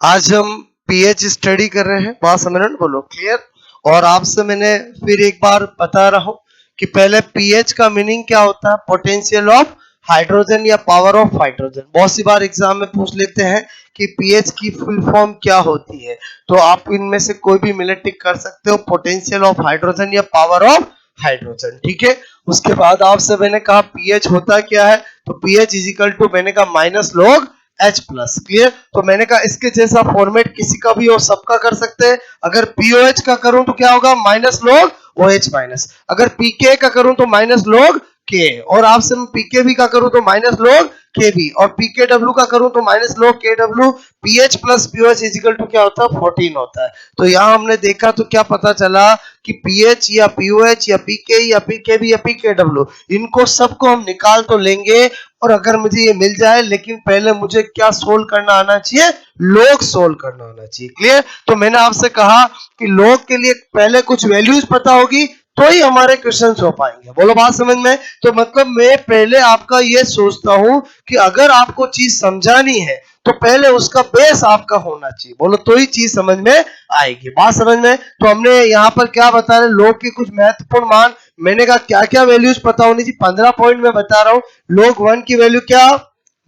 आज हम pH study कर रहे हैं, बात समझ रहे हो, बोलो क्लियर। और आपसे मैंने फिर एक बार बता रहा हूं कि पहले पीएच का मीनिंग क्या होता है, पोटेंशियल ऑफ हाइड्रोजन या पावर ऑफ हाइड्रोजन। बहुत सी बार एग्जाम में पूछ लेते हैं कि पीएच की फुल फॉर्म क्या होती है, तो आप इनमें से कोई भी मिले टिक कर सकते हो, पोटेंशियल ऑफ हाइड्रोजन या पावर ऑफ हाइड्रोजन, ठीक है। उसके बाद आपसे मैंने कहा पीएच होता क्या है, तो पीएच इज इक्वल टू मैंने कहा minus log H plus, clear. तो मैंने कहा इसके जैसा फॉर्मेट किसी का भी हो, सबका कर सकते हैं। अगर POH का करूं तो क्या होगा, माइनस लॉग OH माइनस। अगर PK का करूं तो माइनस लॉग K, और आपसे मैं PKB का करूं तो माइनस लॉग KB, और PKW का करूं तो minus log KW। PH plus POH is equal to क्या होता है, 14 होता है। तो यहाँ हमने देखा तो क्या पता चला कि PH या POH या PK या PKB या PKW, इनको सबको हम निकाल तो लेंगे, और अगर मुझे ये मिल जाए, लेकिन पहले मुझे क्या सोल्व करना आना चाहिए, लॉग सोल्व करना आना चाहिए, क्लियर। तो मैंने आपसे कहा कि लॉग के लिए पहले कुछ वैल्यूज पता होगी तो ही हमारे क्वेश्चंस हो पाएंगे, बोलो बात समझ में। तो मतलब मैं पहले आपका ये सोचता हूं कि अगर आपको चीज समझानी है तो पहले उसका बेस आपका होना चाहिए, बोलो तो ही चीज समझ में आएगी, बात समझ में। तो हमने यहाँ पर क्या बता रहे, लॉग के कुछ महत्वपूर्ण मान, मैंने कहा क्या क्या वैल्यूज पता होनी चाहिए, 15 पॉइंट में बता रहा हूं। लॉग 1 की वैल्यू क्या,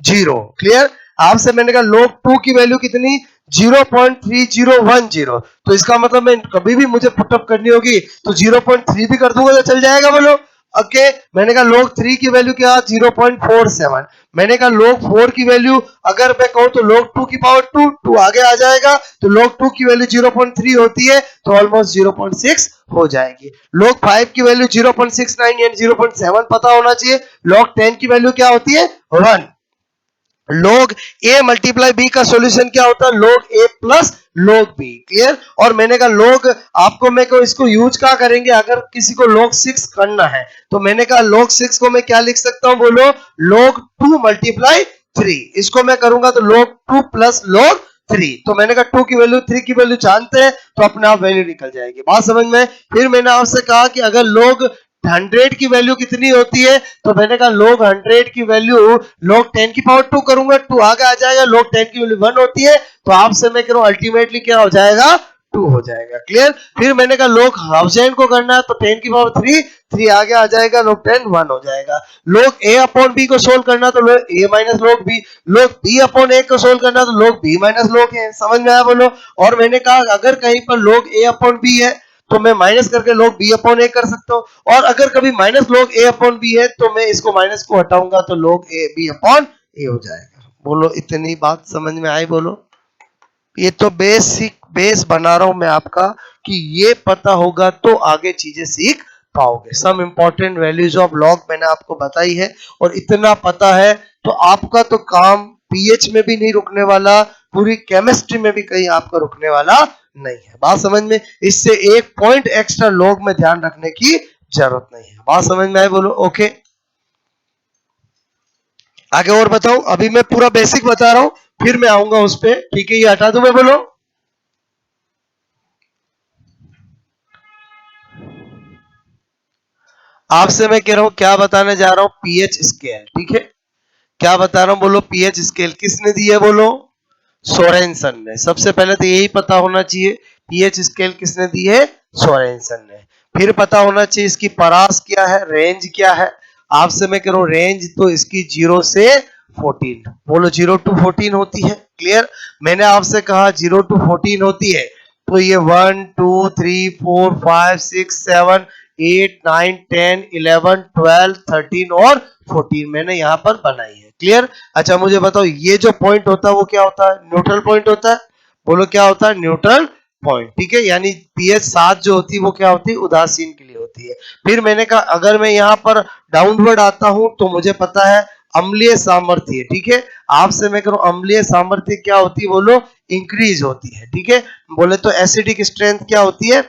0, क्लियर। आपसे मैंने कहा लॉग 2 की वैल्यू कितनी, 0.3010, तो इसका मतलब मैं कभी भी मुझे पुटअप करनी होगी तो 0.3 भी कर दूंगा तो चल जाएगा, बोलो ओके। मैंने कहा log 3 की वैल्यू क्या, 0.47। मैंने कहा log 4 की वैल्यू अगर मैं कहूं तो log 2 की पावर 2 आगे आ जाएगा, तो log 2 की वैल्यू 0.3 होती है तो ऑलमोस्ट 0.6 हो जाएगी। log 5 की वैल्यू 0.69 यानी 0.7 पता होना चाहिए। log 10 की वैल्यू क्या होती है, 1। log a मल्टीप्लाई b का सॉल्यूशन क्या होता है, log a plus log b, clear. और मैंने कहा log आपको मैं को इसको यूज क्या करेंगे, अगर किसी को log 6 करना है तो मैंने कहा log 6 को मैं क्या लिख सकता हूं, बोलो log 2 मल्टीप्लाई 3। इसको मैं करूंगा तो log 2 प्लस log 3। तो मैंने कहा 2 की वैल्यू 3 की वैल्यू जानते हैं तो अपने आप वैल्यू निकल जाएगी, बात समझ में। फिर मैंने आपसे कहा कि अगर log 100 की वैल्यू कितनी होती है, तो मैंने कहा log 100 की वैल्यू log 10 की पावर 2 करूंगा, 2 आगे आ जाएगा, log 10 की वैल्यू 1 होती है, तो आपसे मैं कह रहा हूं अल्टीमेटली क्या हो जाएगा, 2 हो जाएगा, क्लियर। फिर मैंने कहा log 1000 को करना है तो 10 की पावर 3 आगे आ जाएगा, log 10 1 हो जाएगा। log a अपॉन b को सोल्व करना तो log a minus log b, log b upon a को सोल्व करना तो log b minus log a, समझ में आया, बोलो। और मैंने कहा अगर कहीं पर log a अपॉन b है तो मैं माइनस करके log b अपॉन a कर सकता हूं, और अगर कभी minus log a upon b है तो मैं इसको माइनस को हटाऊंगा तो log a b upon a हो जाएगा, बोलो इतनी बात समझ में आई, बोलो। ये तो बेस बना रहा हूं मैं आपका कि ये पता होगा तो आगे चीजें सीख पाओगे। Some important values of log मैंने आपको बताई है, और इतना पता है तो आपका तो काम पीएच में भी नहीं रुकने वाला, पूरी केमिस्ट्री में भी कहीं आपका रुकने वाला नहीं है, बात समझ में। इससे एक पॉइंट एक्स्ट्रा लॉग में ध्यान रखने की जरूरत नहीं है, बात समझ में आए, बोलो ओके। आगे और बताऊं, अभी मैं पूरा बेसिक बता रहा हूं फिर मैं आऊंगा उस पे, ठीक है। ये हटा दूं मैं, बोलो। आपसे मैं कह रहा हूं क्या बताने जा रहा हूं, पीएच स्केल, ठीक है। क्या बता रहा हूं, बोलो। पीएच स्केल किसने दी है, बोलो, सोरेनसन ने। सबसे पहले तो यही पता होना चाहिए पीएच स्केल किसने दी है, सोरेनसन ने। फिर पता होना चाहिए इसकी परास क्या है, रेंज क्या है। आपसे मैं कह रहा हूं रेंज तो इसकी 0 से 14, बोलो 0 to 14 होती है, क्लियर। मैंने आपसे कहा 0 to 14 होती है, तो ये 1 2 3 4 5 6 7 8 9 10 11 12 13 और 14 मैंने यहाँ पर बनाई है, क्लियर। अच्छा मुझे बताओ ये जो पॉइंट होता है वो क्या होता है, न्यूट्रल पॉइंट होता है, बोलो क्या होता है, न्यूट्रल पॉइंट, ठीक है। यानी पीएच 7 जो होती है वो क्या होती है, उदासीन के लिए होती है। फिर मैंने कहा अगर मैं यहाँ पर डाउनवर्ड आता हूं तो मुझे पता है अम्लीय सामर्थ्य, ठीक है। आपसे मैं करूं अम्लीय सामर्थ्य क्या होती है, बोलो इंक्रीज होती है, ठीक है। बोले तो एसिडिक स्ट्रेंथ क्या होती है,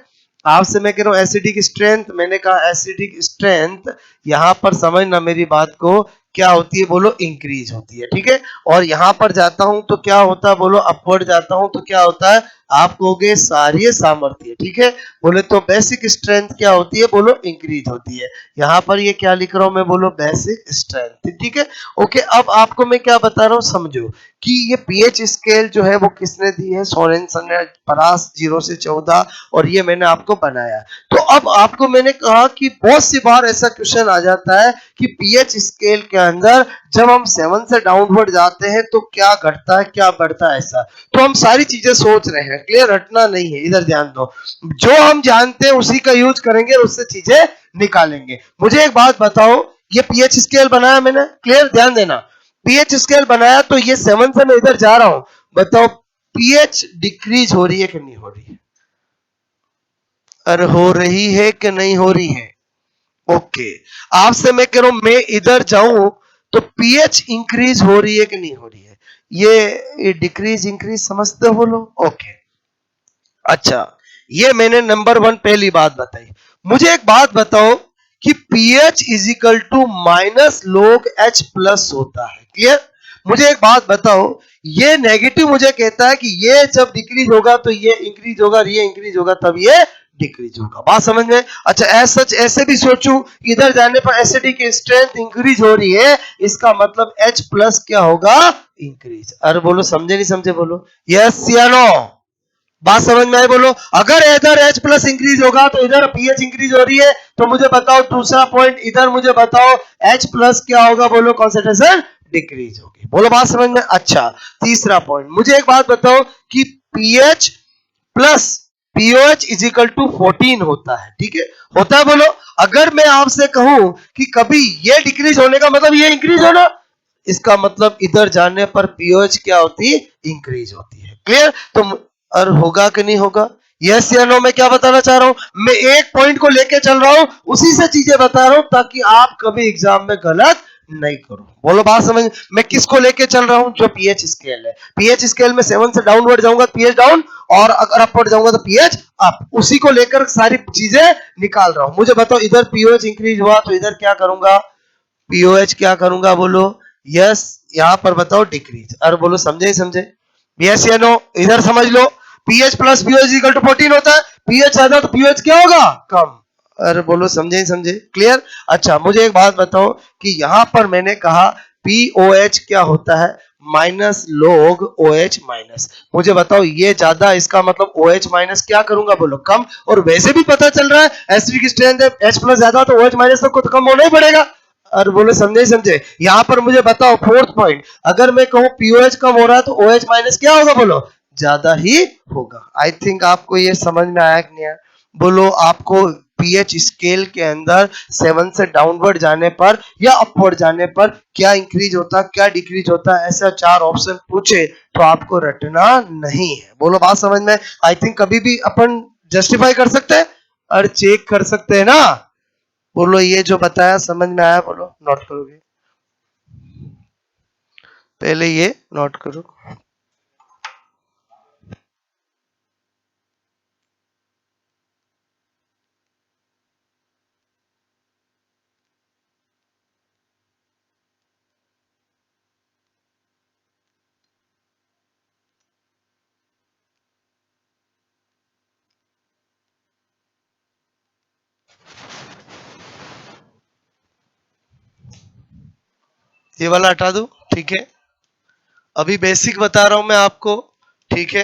आपसे मैं कह रहा हूं एसिडिक स्ट्रेंथ, मैंने कहा एसिडिक स्ट्रेंथ, यहां पर समझना मेरी बात को, क्या होती है बोलो, इंक्रीज होती है। ठीक है, और यहां पर जाता हूं तो क्या होता है बोलो, अपवर्ड जाता हूं तो क्या होता है, आप कहोगे सारी सामर्थ्य। ठीक है, बोले तो बेसिक स्ट्रेंथ क्या होती है बोलो, इंक्रीज होती है। यहां पर ये क्या लिख रहा हूं मैं बोलो, बेसिक स्ट्रेंथ। ठीक है, ओके। अब आपको मैं क्या बता रहा हूं समझो कि ये पीएच स्केल जो है वो किसने दी है, सोरेनसन ने, परास 0 से 14, और ये मैंने आपको बनाया। तो अब आपको मैंने कहा कि बहुत सी बार ऐसा क्वेश्चन आ जाता है कि पीएच स्केल के अंदर जब हम 7 से डाउनवर्ड जाते हैं तो क्या घटता है क्या बढ़ता है, ऐसा। तो हम सारी चीजें सोच रहे हैं, क्लियर, हटना नहीं है, इधर ध्यान दो। जो हम जानते हैं उसी का यूज करेंगे, उससे चीजें निकालेंगे। मुझे एक बात बताओ, ये पीएच स्केल बनाया मैंने, क्लियर, ध्यान देना। पीएच स्केल बनाया तो ये 7 से मैं इधर जा रहा हूं, बताओ पीएच डिक्रीज हो रही है कि नहीं हो रही है, अरे हो रही है कि नहीं हो रही है। ओके, आपसे मैं कह रहा हूं मैं इधर जाऊं तो पीएच इंक्रीज हो रही है कि नहीं हो रही है, ये डिक्रीज इंक्रीज समझते हो लोग। ओके, अच्छा, ये मैंने नंबर 1 पहली बात बताई। मुझे एक बात बताओ कि pH is equal to minus log H plus होता है, क्लियर। मुझे एक बात बताओ, ये नेगेटिव मुझे कहता है कि ये जब डिक्रीज होगा तो ये इंक्रीज होगा, ये इंक्रीज होगा तब ये डिक्रीज होगा, बात समझ में। अच्छा, ऐसा सच ऐसे भी सोचूं, इधर जाने पर एसिडिक की स्ट्रेंथ इंक्रीज हो रही है, इसका मतलब H प्लस क्या होगा, इंक्रीज। अरे बोलो समझे नहीं समझे, बोलो यस या नो, बात समझ में आई बोलो। अगर इधर H प्लस इंक्रीज होगा तो इधर pH इंक्रीज हो रही है, तो मुझे बताओ दूसरा पॉइंट, इधर मुझे बताओ H प्लस क्या होगा बोलो, कॉन्सेंट्रेशन डिक्रीज होगी, बोलो बात समझ में। अच्छा, तीसरा पॉइंट, मुझे एक बात बताओ कि pH plus POH is equal to 14 होता है, ठीक है, होता है बोलो। अगर मैं आपसे कहूं कि कभी ये डिक्रीज होने का मतलब ये इंक्रीज होना, इसका मतलब इधर जाने पर पीओएच क्या होती है, इंक्रीज होती है, क्लियर। तो और होगा कि नहीं होगा, यस या नो, मैं क्या बताना चाह रहा हूं, मैं एक पॉइंट को लेके चल रहा हूं, उसी से चीजें बता रहा हूं ताकि आप कभी एग्जाम में गलत नहीं करो, बोलो बात समझ। मैं किसको लेके चल रहा हूं, जो पीएच स्केल है, पीएच स्केल में 7 से डाउनवर्ड जाऊंगा पीएच डाउन, और अगर अपवर्ड जाऊंगा तो पीएच अप, उसी को लेकर सारी चीजें निकाल रहा हूं। मुझे बताओ इधर पीओएच इंक्रीज हुआ तो इधर क्या करूंगा, पीओएच क्या करूंगा बोलो, यस, यहां पर बताओ डिक्रीज। अरे बोलो समझे ही समझे, यस या नो, इधर समझ लो, pH plus pOH equal to 14 होता है, पीएच ज्यादा तो पीओएच क्या होगा, कम। अरे बोलो समझे ही समझे, क्लियर। अच्छा, मुझे एक बात बताओ कि यहां पर मैंने कहा पीओएच क्या होता है, माइनस लोग ओएच माइनस, मुझे बताओ ये ज्यादा, इसका मतलब ओएच माइनस क्या करूंगा बोलो, कम। और वैसे भी पता चल रहा है एसिडिक स्ट्रेंथ है, एच प्लस ज्यादा तो ओएच माइनस तो कम होना ही पड़ेगा। और बोले समझे समझे। यहां पर मुझे बताओ फोर्थ पॉइंट, अगर मैं कहूं पीओएच कम हो रहा है तो ओएच माइनस क्या होगा बोलो, ज्यादा ही होगा। आई थिंक आपको ये समझ में आया कि नहीं आया, बोलो आपको पीएच स्केल के अंदर 7 से डाउनवर्ड जाने पर या अपवर्ड जाने पर क्या इंक्रीज होता क्या डिक्रीज होता है, ऐसा 4 ऑप्शन पूछे तो आपको रटना नहीं है, बोलो बात समझ में। आई थिंक कभी भी अपन जस्टिफाई कर सकते हैं और चेक कर सकते हैं ना, बोलो ये जो बताया समझ में आया, बोलो नोट करोगे, पहले ये नोट करो। ये वाला हटा दूं, ठीक है, अभी बेसिक बता रहा हूं मैं आपको, ठीक है।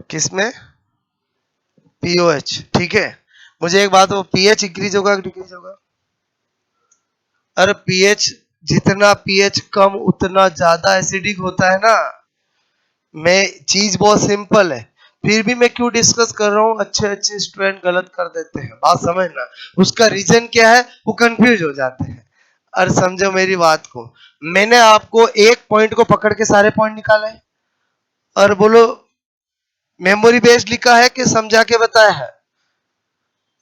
किसमें, पीओएच, ठीक है। मुझे एक बात हो, पीएच इंक्रीज होगा कि डिक्रीज होगा, अरे पीएच, जितना पीएच कम उतना ज्यादा एसिडिक होता है ना। मैं चीज बहुत सिंपल है, फिर भी मैं क्यों डिस्कस कर रहा हूँ, अच्छे अच्छे स्टूडेंट गलत कर देते हैं, बात समझना। उसका रीजन क्या है, वो कंफ्यूज हो जाते हैं। और समझो मेरी बात को, मैंने आपको एक पॉइंट को पकड़ के सारे पॉइंट निकाले हैं। और बोलो मेमोरी बेस्ड लिखा है कि समझा के बताया है,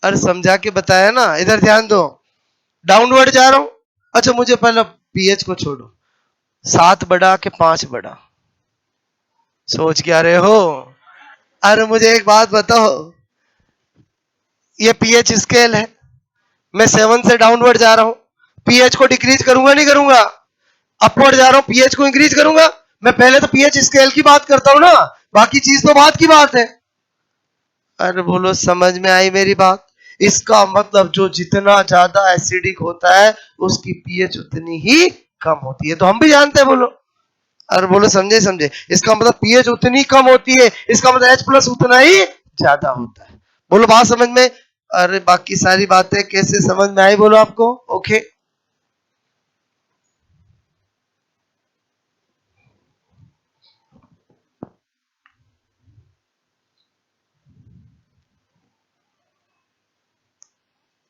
और समझा के बताया ना, इधर ध्यान दो। डाउनवर्ड जा रहा हूं, अच्छा मुझे पहले पीएच को छोड़ो, 7 बड़ा के 5 बड़ा, सोच क्या रहे हो? अरे मुझे एक बात बताओ, ये पीएच स्केल है, मैं 7 से डाउनवर्ड जा रहा हूं, पीएच को डिक्रीज करूंगा नहीं करूंगा? अपवर्ड जा रहा हूं, पीएच को इंक्रीज करूंगा? मैं पहले तो पीएच स्केल की बात करता हूं ना, बाकी चीज तो बात की बात है। अरे बोलो समझ में आई मेरी बात? इसका मतलब जो जितना ज्यादा एसिडिक होता है उसकी पीएच उतनी ही कम होती है, तो हम भी जानते हैं। बोलो, अरे बोलो समझे समझे, इसका मतलब पीएच उतनी कम होती है, इसका मतलब H प्लस उतना ही ज्यादा होता है। बोलो बात समझ में? अरे बाकी सारी बातें कैसे समझ में आई बोलो आपको? ओके,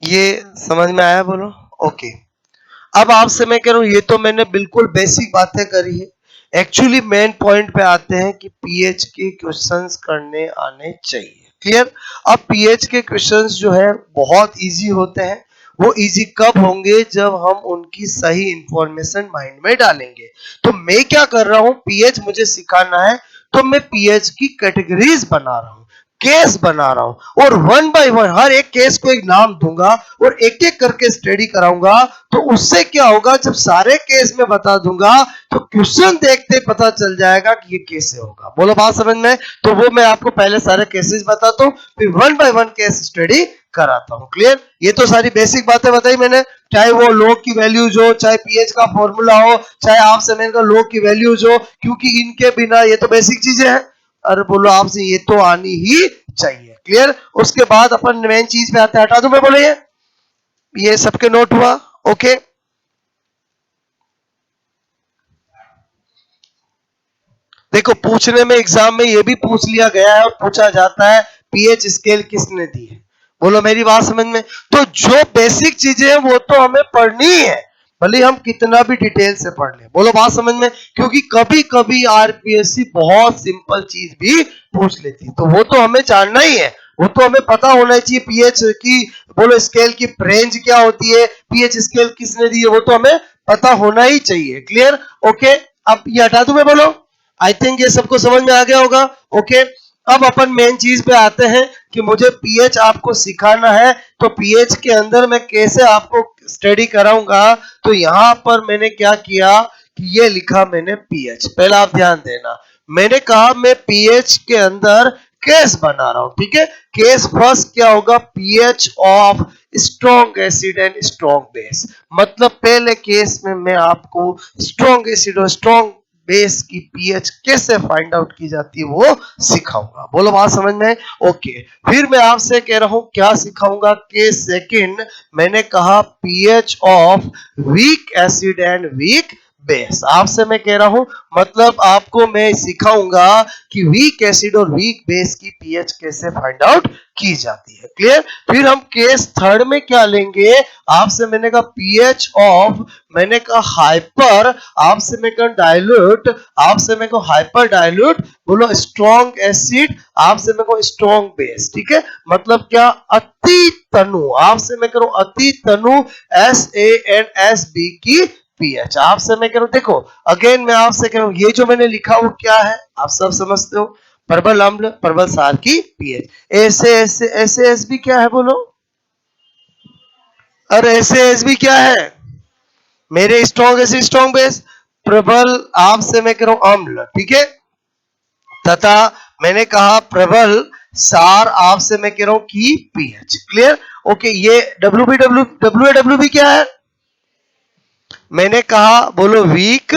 ये समझ में आया बोलो? ओके, अब आपसे मैं कह रहा हूं, ये तो मैंने बिल्कुल बेसिक बातें करी है, एक्चुअली मेन पॉइंट पे आते हैं कि पीएच के क्वेश्चंस करने आने चाहिए। क्लियर? अब पीएच के क्वेश्चंस जो है बहुत इजी होते हैं। वो इजी कब होंगे? जब हम उनकी सही इंफॉर्मेशन माइंड में डालेंगे। तो मैं क्या कर रहा हूं, पीएच मुझे सिखाना है तो मैं पीएच की कैटेगरीज बना रहा हूं, केस बना रहा हूं, और वन बाय वन हर एक केस को एक नाम दूंगा और एक एक करके स्टडी कराऊंगा। तो उससे क्या होगा, जब सारे केस में बता दूंगा तो क्वेश्चन देखते पता चल जाएगा कि ये कैसे होगा। बोलो बात समझ में? तो वो मैं आपको पहले सारे केसेस बताता हूं, फिर one by one case study कराता हूं। क्लियर? ये तो सारी बेसिक बातें बताई मैंने, चाहे वो लोग की वैल्यूज हो, चाहे पीएच का फॉर्मूला हो, चाहे आपसे मैंने लोग की वैल्यूज हो, क्योंकि इनके बिना ये तो बेसिक चीजें हैं। अरे बोलो आपसे ये तो आनी ही चाहिए। क्लियर? उसके बाद अपन मेन चीज पे आते हैं, हटा दूं मैं? बोलो ये सबके नोट हुआ? ओके, देखो पूछने में एग्जाम में ये भी पूछ लिया गया है और पूछा जाता है पीएच स्केल किसने दी है। बोलो मेरी बात समझ में? तो जो बेसिक चीजें हैं वो तो हमें पढ़नी है, भले हम कितना भी डिटेल से पढ़ लें। बोलो बात समझ में? क्योंकि कभी कभी आरपीएससी बहुत सिंपल चीज भी पूछ लेती, तो वो तो हमें जानना ही है, वो तो हमें पता होना चाहिए पीएच की। बोलो स्केल की रेंज क्या होती है, पीएच स्केल किसने दी है, वो तो हमें पता होना ही चाहिए। क्लियर? ओके, अब ये हटा दूं मैं? बोलो, आई थिंक ये सबको समझ में आ गया होगा। ओके, अब अपन मेन चीज पे आते हैं कि मुझे पीएच आपको सिखाना है, तो पीएच के अंदर मैं कैसे आपको स्टडी कराऊंगा। तो यहां पर मैंने क्या किया कि ये लिखा मैंने पीएच। पहला आप ध्यान देना, मैंने कहा मैं पीएच के अंदर केस बना रहा हूं। ठीक है, केस फर्स्ट क्या होगा, pH of strong acid and strong base. मतलब पहले केस में मैं आपको स्ट्रॉन्ग एसिड और स्ट्रॉन्ग बेस की पीएच कैसे फाइंड आउट की जाती है वो सिखाऊंगा। बोलो बात समझ में? ओके, फिर मैं आपसे कह रहा हूं क्या सिखाऊंगा, केस सेकंड मैंने कहा pH of weak acid and weak base. आपसे मैं कह रहा हूं, मतलब आपको मैं सिखाऊंगा कि वीक एसिड और वीक बेस की पीएच कैसे फाइंड आउट की जाती है। क्लियर? फिर हम केस थर्ड में क्या लेंगे, आपसे मैंने कहा पीएच ऑफ, मैंने कहा हाइपर, आपसे मैं कहा डाइल्यूट, आपसे मैं कहा हाइपर डाइल्यूट, बोलो स्ट्रॉन्ग एसिड, आपसे मैं कहा स्ट्रॉन्ग बेस। ठीक है, मतलब क्या, अति तनु, आपसे मैं करूं अति तनु SANSB की पीएच। आपसे मैं कह रहा हूं, देखो अगेन मैं आपसे कह रहा हूं, ये जो मैंने लिखा वो क्या है आप सब समझते हो, प्रबल अम्ल प्रबल सार की पीएच। ऐसे ऐसे ऐसे एस भी क्या है बोलो? और ऐसे एस भी क्या है मेरे? Strong acid strong base. प्रबल आपसे मैं कह रहा हूं अम्ल, ठीक है, तथा मैंने कहा प्रबल सार, आपसे मैं कह रहा हूं की पीएच। क्लियर? ओके, ये WBW क्या है? मैंने कहा बोलो वीक,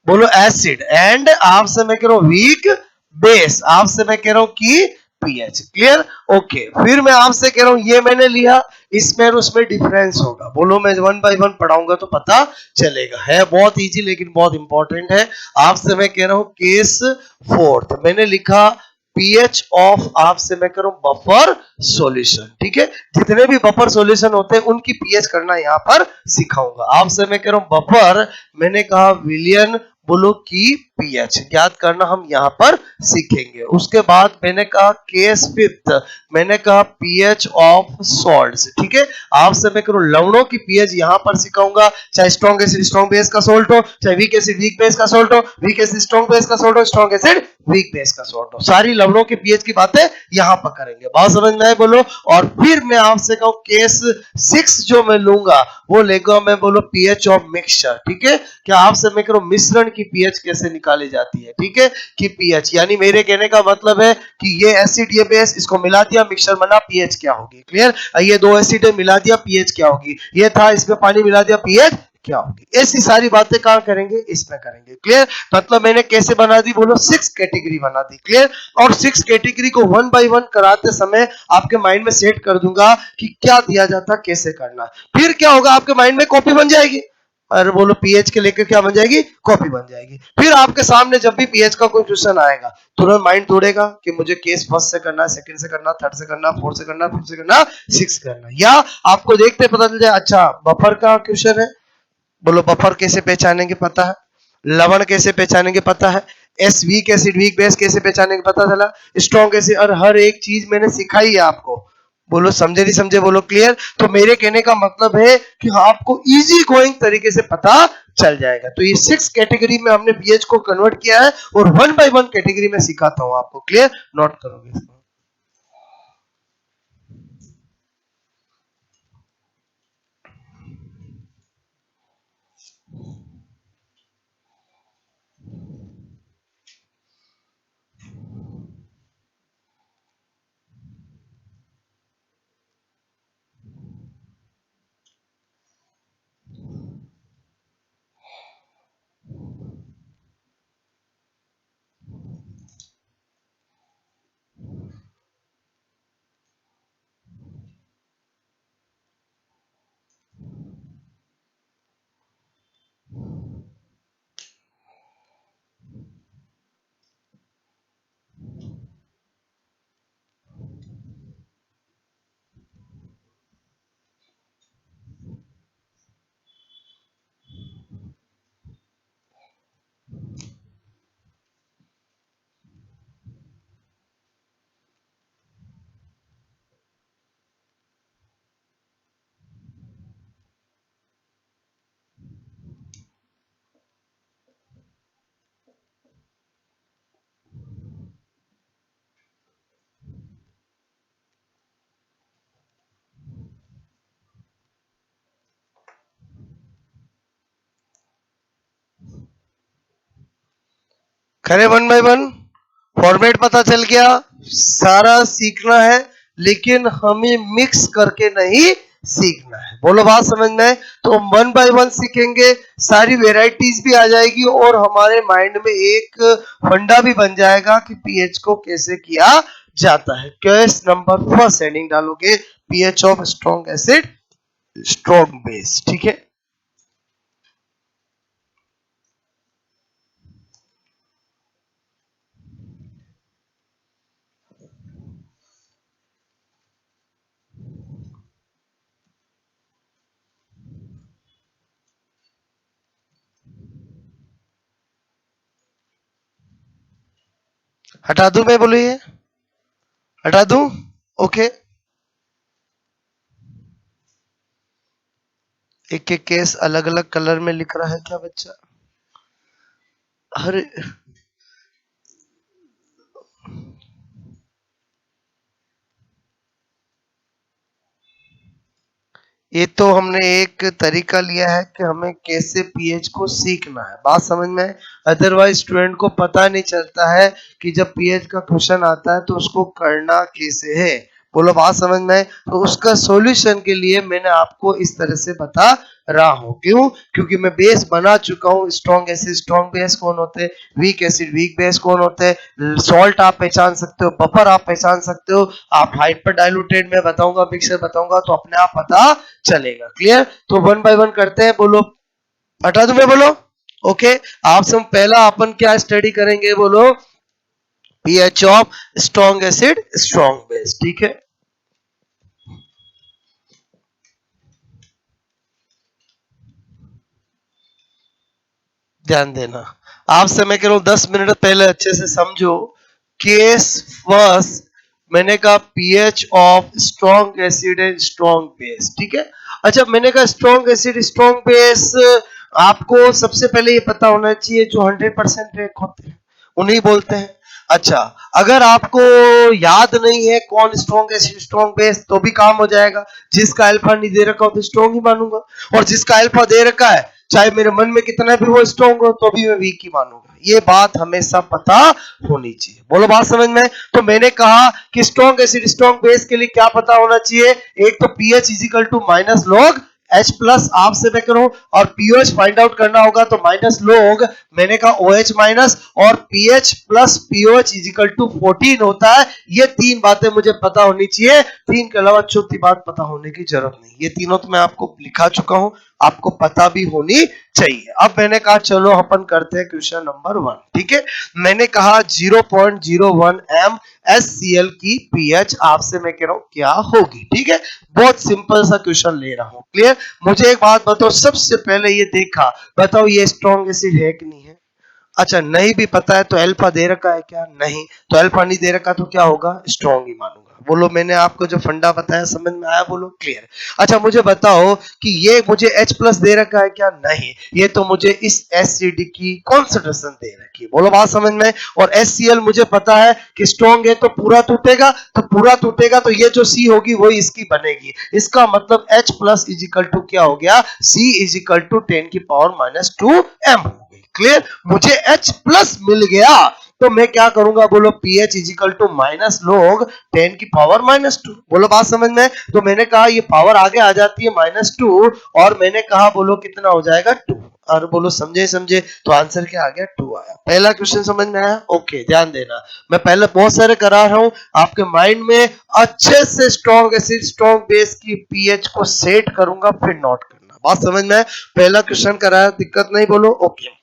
बोलो एसिड, एंड आपसे मैं कह रहा हूं वीक बेस, आपसे मैं कह रहा हूं कि पीएच। क्लियर? ओके, फिर मैं आपसे कह रहा हूं ये मैंने लिया, इसमें और उसमें डिफरेंस होगा। बोलो मैं वन बाय वन पढ़ाऊंगा तो पता चलेगा। है बहुत इजी लेकिन बहुत इंपॉर्टेंट है। आपसे मैं कह रहा हूं केस फोर्थ मैंने लिखा पीएच ऑफ, आपसे मैं करूं बफर सॉल्यूशन। ठीक है, जितने भी बफर सॉल्यूशन होते हैं उनकी पीएच करना यहां पर सिखाऊंगा। आपसे मैं कह रहा हूं बफर, मैंने कहा विलियन, बोलो की पीएच ज्ञात करना हम यहाँ पर सीखेंगे। उसके बाद मैंने कहा केस फिफ्थ, मैंने कहा पीएच ऑफ सॉल्ट्स। ठीक है, आपसे मैं करूं लवणों की पीएच यहाँ पर सिखाऊंगा, चाहे स्ट्रॉन्ग एसिड स्ट्रॉन्ग बेस का सॉल्ट हो, चाहे वीक एसिड वीक बेस का सॉल्ट हो, वीक एसिड स्ट्रॉन्ग बेस का सॉल्ट हो, स्ट्रॉन्ग एसिड वीक बेस का सॉल्ट हो, सारी लवणों के पीएच की बातें यहाँ पर करेंगे। बात समझ में आए बोलो। और फिर मैं आपसे कहूं केस 6 जो मैं लूंगा वो लेगा मैं बोलो पीएच ऑफ मिक्सचर। ठीक है, क्या आपसे मैं करूं मिश्रण की पीएच कैसे निकाली जाती है। ठीक है, कि पीएच यानी मेरे कहने का मतलब है कि ये एसिड ये बेस इसको मिला दिया मिक्सचर बना, पीएच क्या होगी। क्लियर, ये दो एसिड है मिला दिया पीएच क्या होगी, ये था इसमें पानी मिला दिया पीएच क्या होगी। ऐसी सारी बातें कहां करेंगे, इसमें करेंगे। क्लियर, मतलब मैंने कैसे बना दी बोलो, 6 कैटेगरी बना दी। क्लियर, और 6 कैटेगरी को 1 बाय 1 कराते समय आपके माइंड में सेट कर दूंगा कि क्या दिया जाता कैसे करना। फिर क्या होगा, आपके माइंड में कॉपी बन जाएगी। अरे बोलो पीएच के लेकर क्या बन जाएगी, कॉपी बन जाएगी। फिर आपके सामने जब भी पीएच का कोई क्वेश्चन आएगा तुरंत माइंड तोड़ेगा कि मुझे केस फर्स्ट से करना, सेकंड से करना, थर्ड से करना, फोर्थ से करना, फिफ्थ से करना, सिक्स करना। या आपको देखते पता चल जाए अच्छा बफर का क्वेश्चन है, बोलो बफर कैसे पहचानेंगे पता है, लवण कैसे पहचानेंगे पता है, S weak acid weak base कैसे पहचानेंगे पता चला, स्ट्रॉन्ग एसिड, और हर एक चीज मैंने सिखाई है आपको। बोलो समझे नहीं समझे, बोलो क्लियर। तो मेरे कहने का मतलब है कि आपको इजी गोइंग तरीके से पता चल जाएगा। तो ये 6 कैटेगरी में हमने पीएच को कन्वर्ट किया है और 1 बाय 1 कैटेगरी में सिखाता हूं आपको। क्लियर, नोट करोगे इसको। खरे 1 बाय 1 फॉर्मेट पता चल गया, सारा सीखना है लेकिन हमें मिक्स करके नहीं सीखना है। बोलो बात समझ में है। तो 1 बाय 1 सीखेंगे, सारी वेराइटीज भी आ जाएगी और हमारे माइंड में एक फंडा भी बन जाएगा कि पीएच को कैसे किया जाता है। केस नंबर फर्स्ट हेडिंग डालोगे pH of strong acid strong base. ठीक है, हटा दूं मैं, बोलो ये हटा दूं। ओके, एक एक केस अलग अलग कलर में लिख रहा है क्या बच्चा। अरे ये तो हमने एक तरीका लिया है कि हमें कैसे पीएच को सीखना है। बात समझ में है। अदरवाइज स्टूडेंट को पता नहीं चलता है कि जब पीएच का क्वेश्चन आता है तो उसको करना कैसे है। बोलो बात समझ में है। तो उसका सॉल्यूशन के लिए मैंने आपको इस तरह से बता रहा हूं। क्यों, क्योंकि मैं बेस बना चुका हूं। स्ट्रॉन्ग एसिड स्ट्रॉन्ग बेस कौन होते हैं, वीक एसिड वीक बेस कौन होते हैं, सॉल्ट आप पहचान सकते हो, बफर आप पहचान सकते हो। आप हाइपर डाइल्यूटेड में बताऊंगा, मिक्सर बताऊंगा तो अपने आप पता चलेगा। क्लियर, तो 1 बाय 1 करते हैं। बोलो हटा दूं मैं, बोलो ओके। आपसे हम पहला अपन क्या स्टडी करेंगे, बोलो pH of strong acid strong base. ठीक है, ध्यान देना। आपसे मैं कह रहा हूं 10 मिनट पहले अच्छे से समझो। केस फर्स्ट, मैंने कहा pH of strong acid and strong base, ठीक है। अच्छा, मैंने कहा स्ट्रॉन्ग एसिड स्ट्रॉन्ग बेस, आपको सबसे पहले ये पता होना चाहिए जो 100% रेक होते हैं उन्हीं बोलते हैं। अच्छा, अगर आपको याद नहीं है कौन स्ट्रॉन्ग एसिड स्ट्रॉन्ग बेस, तो भी काम हो जाएगा। जिसका अल्फा नहीं दे रखा हो तो स्ट्रॉन्ग ही मानूंगा, और जिसका अल्फा दे रखा है चाहे मेरे मन में कितना भी वो स्ट्रॉन्ग हो तो भी मैं वीक ही मानूंगा। ये बात हमेशा पता होनी चाहिए। बोलो बात समझ में। तो मैंने कहा कि स्ट्रॉन्ग एसिड स्ट्रॉन्ग बेस के लिए क्या पता होना चाहिए, एक तो pH is equal to minus log H plus आपसे मैं करूं, और पीओएच फाइंड आउट करना होगा तो माइनस लोग मैंने कहा OH माइनस, और pH plus pOH is equal to 14 होता है। ये तीन बातें मुझे पता होनी चाहिए, तीन के अलावा चौथी बात पता होने की जरूरत नहीं। ये तीनों तो मैं आपको लिखा चुका हूं, आपको पता भी होनी चाहिए। अब मैंने कहा चलो अपन करते हैं क्वेश्चन नंबर 1, ठीक है। मैंने कहा 0.01 m HCl की पीएच आपसे मैं कह रहा हूं क्या होगी, ठीक है। बहुत सिंपल सा क्वेश्चन ले रहा हूं, क्लियर। मुझे एक बात बताओ, सबसे पहले ये देखा, बताओ ये स्ट्रॉन्ग एसिड है कि नहीं है। अच्छा, नहीं भी पता है तो अल्फा दे रखा है क्या, नहीं, तो अल्फा नहीं दे रखा तो क्या होगा, स्ट्रॉन्ग ही मानूंगा। बोलो मैंने आपको जो फंडा बताया समझ में आया, बोलो क्लियर। अच्छा, मुझे बताओ कि ये मुझे H प्लस दे रखा है क्या, नहीं, ये तो मुझे इस एसिड की कॉन्सेंट्रेशन दे रखी है। बोलो बात समझ में। और HCl मुझे पता है कि स्ट्रॉन्ग है तो पूरा टूटेगा, तो पूरा टूटेगा तो ये जो C होगी वही इसकी बनेगी। इसका मतलब H plus is equal to क्या हो गया, C इज इक्वल टू 10 की पावर माइनस 2 m। क्लियर, मुझे H प्लस मिल गया तो मैं क्या करूंगा, बोलो pH is equal to minus log 10 की पावर माइनस 2। बोलो बात समझ में। तो मैंने कहा ये पावर आगे आ जाती है -2, और मैंने कहा बोलो कितना हो जाएगा 2, और बोलो समझे समझे, तो आंसर क्या आ गया 2 आया। पहला क्वेश्चन समझ में आया, ओके ध्यान देना। मैं पहले बहुत सारे करा रहा हूं, आपके माइंड में अच्छे से स्ट्रॉन्ग एसिड स्ट्रॉन्ग बेस की पीएच को सेट करूंगा, फिर नोट करना। बात समझ में। पहला क्वेश्चन कराया, दिक्कत नहीं, बोलो ओके।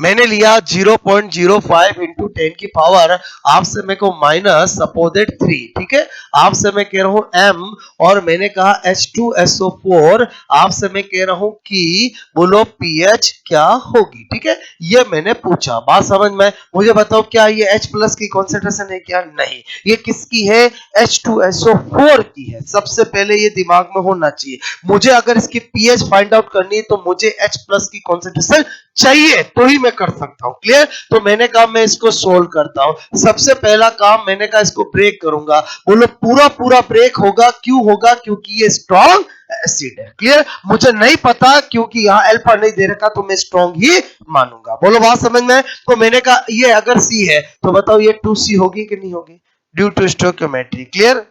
मैंने लिया 0.05 इंटू 10 की पावर आपसे मैं को माइनस सपोजेड 3, ठीक है। आपसे मैं कह रहा हूं m, और मैंने कहा H2SO4, आपसे मैं कह रहा हूं कि बोलो pH क्या होगी, ठीक है। ये मैंने पूछा, बात समझ में। मुझे बताओ क्या ये H प्लस की कॉन्सेंट्रेशन है क्या, नहीं, ये किसकी है, H2SO4 की है। सबसे पहले ये दिमाग में होना चाहिए। मुझे अगर इसकी pH फाइंड आउट करनी है तो मुझे H प्लस की कॉन्सेंट्रेशन चाहिए तो ही मैं कर सकता हूं, क्लियर। तो मैंने कहा मैं इसको सोल्व करता हूं। सबसे पहला काम मैंने कहा इसको ब्रेक करूंगा। बोलो पूरा पूरा ब्रेक होगा, क्यों होगा, क्योंकि ये स्ट्रॉन्ग एसिड है, क्लियर। मुझे नहीं पता क्योंकि यहां अल्फा नहीं दे रखा तो मैं स्ट्रॉन्ग ही मानूंगा। बोलो बात समझ में। तो मैंने कहा ये अगर सी है तो बताओ ये 2C होगी कि नहीं होगी, ड्यू टू स्टोइकियोमेट्री, क्लियर,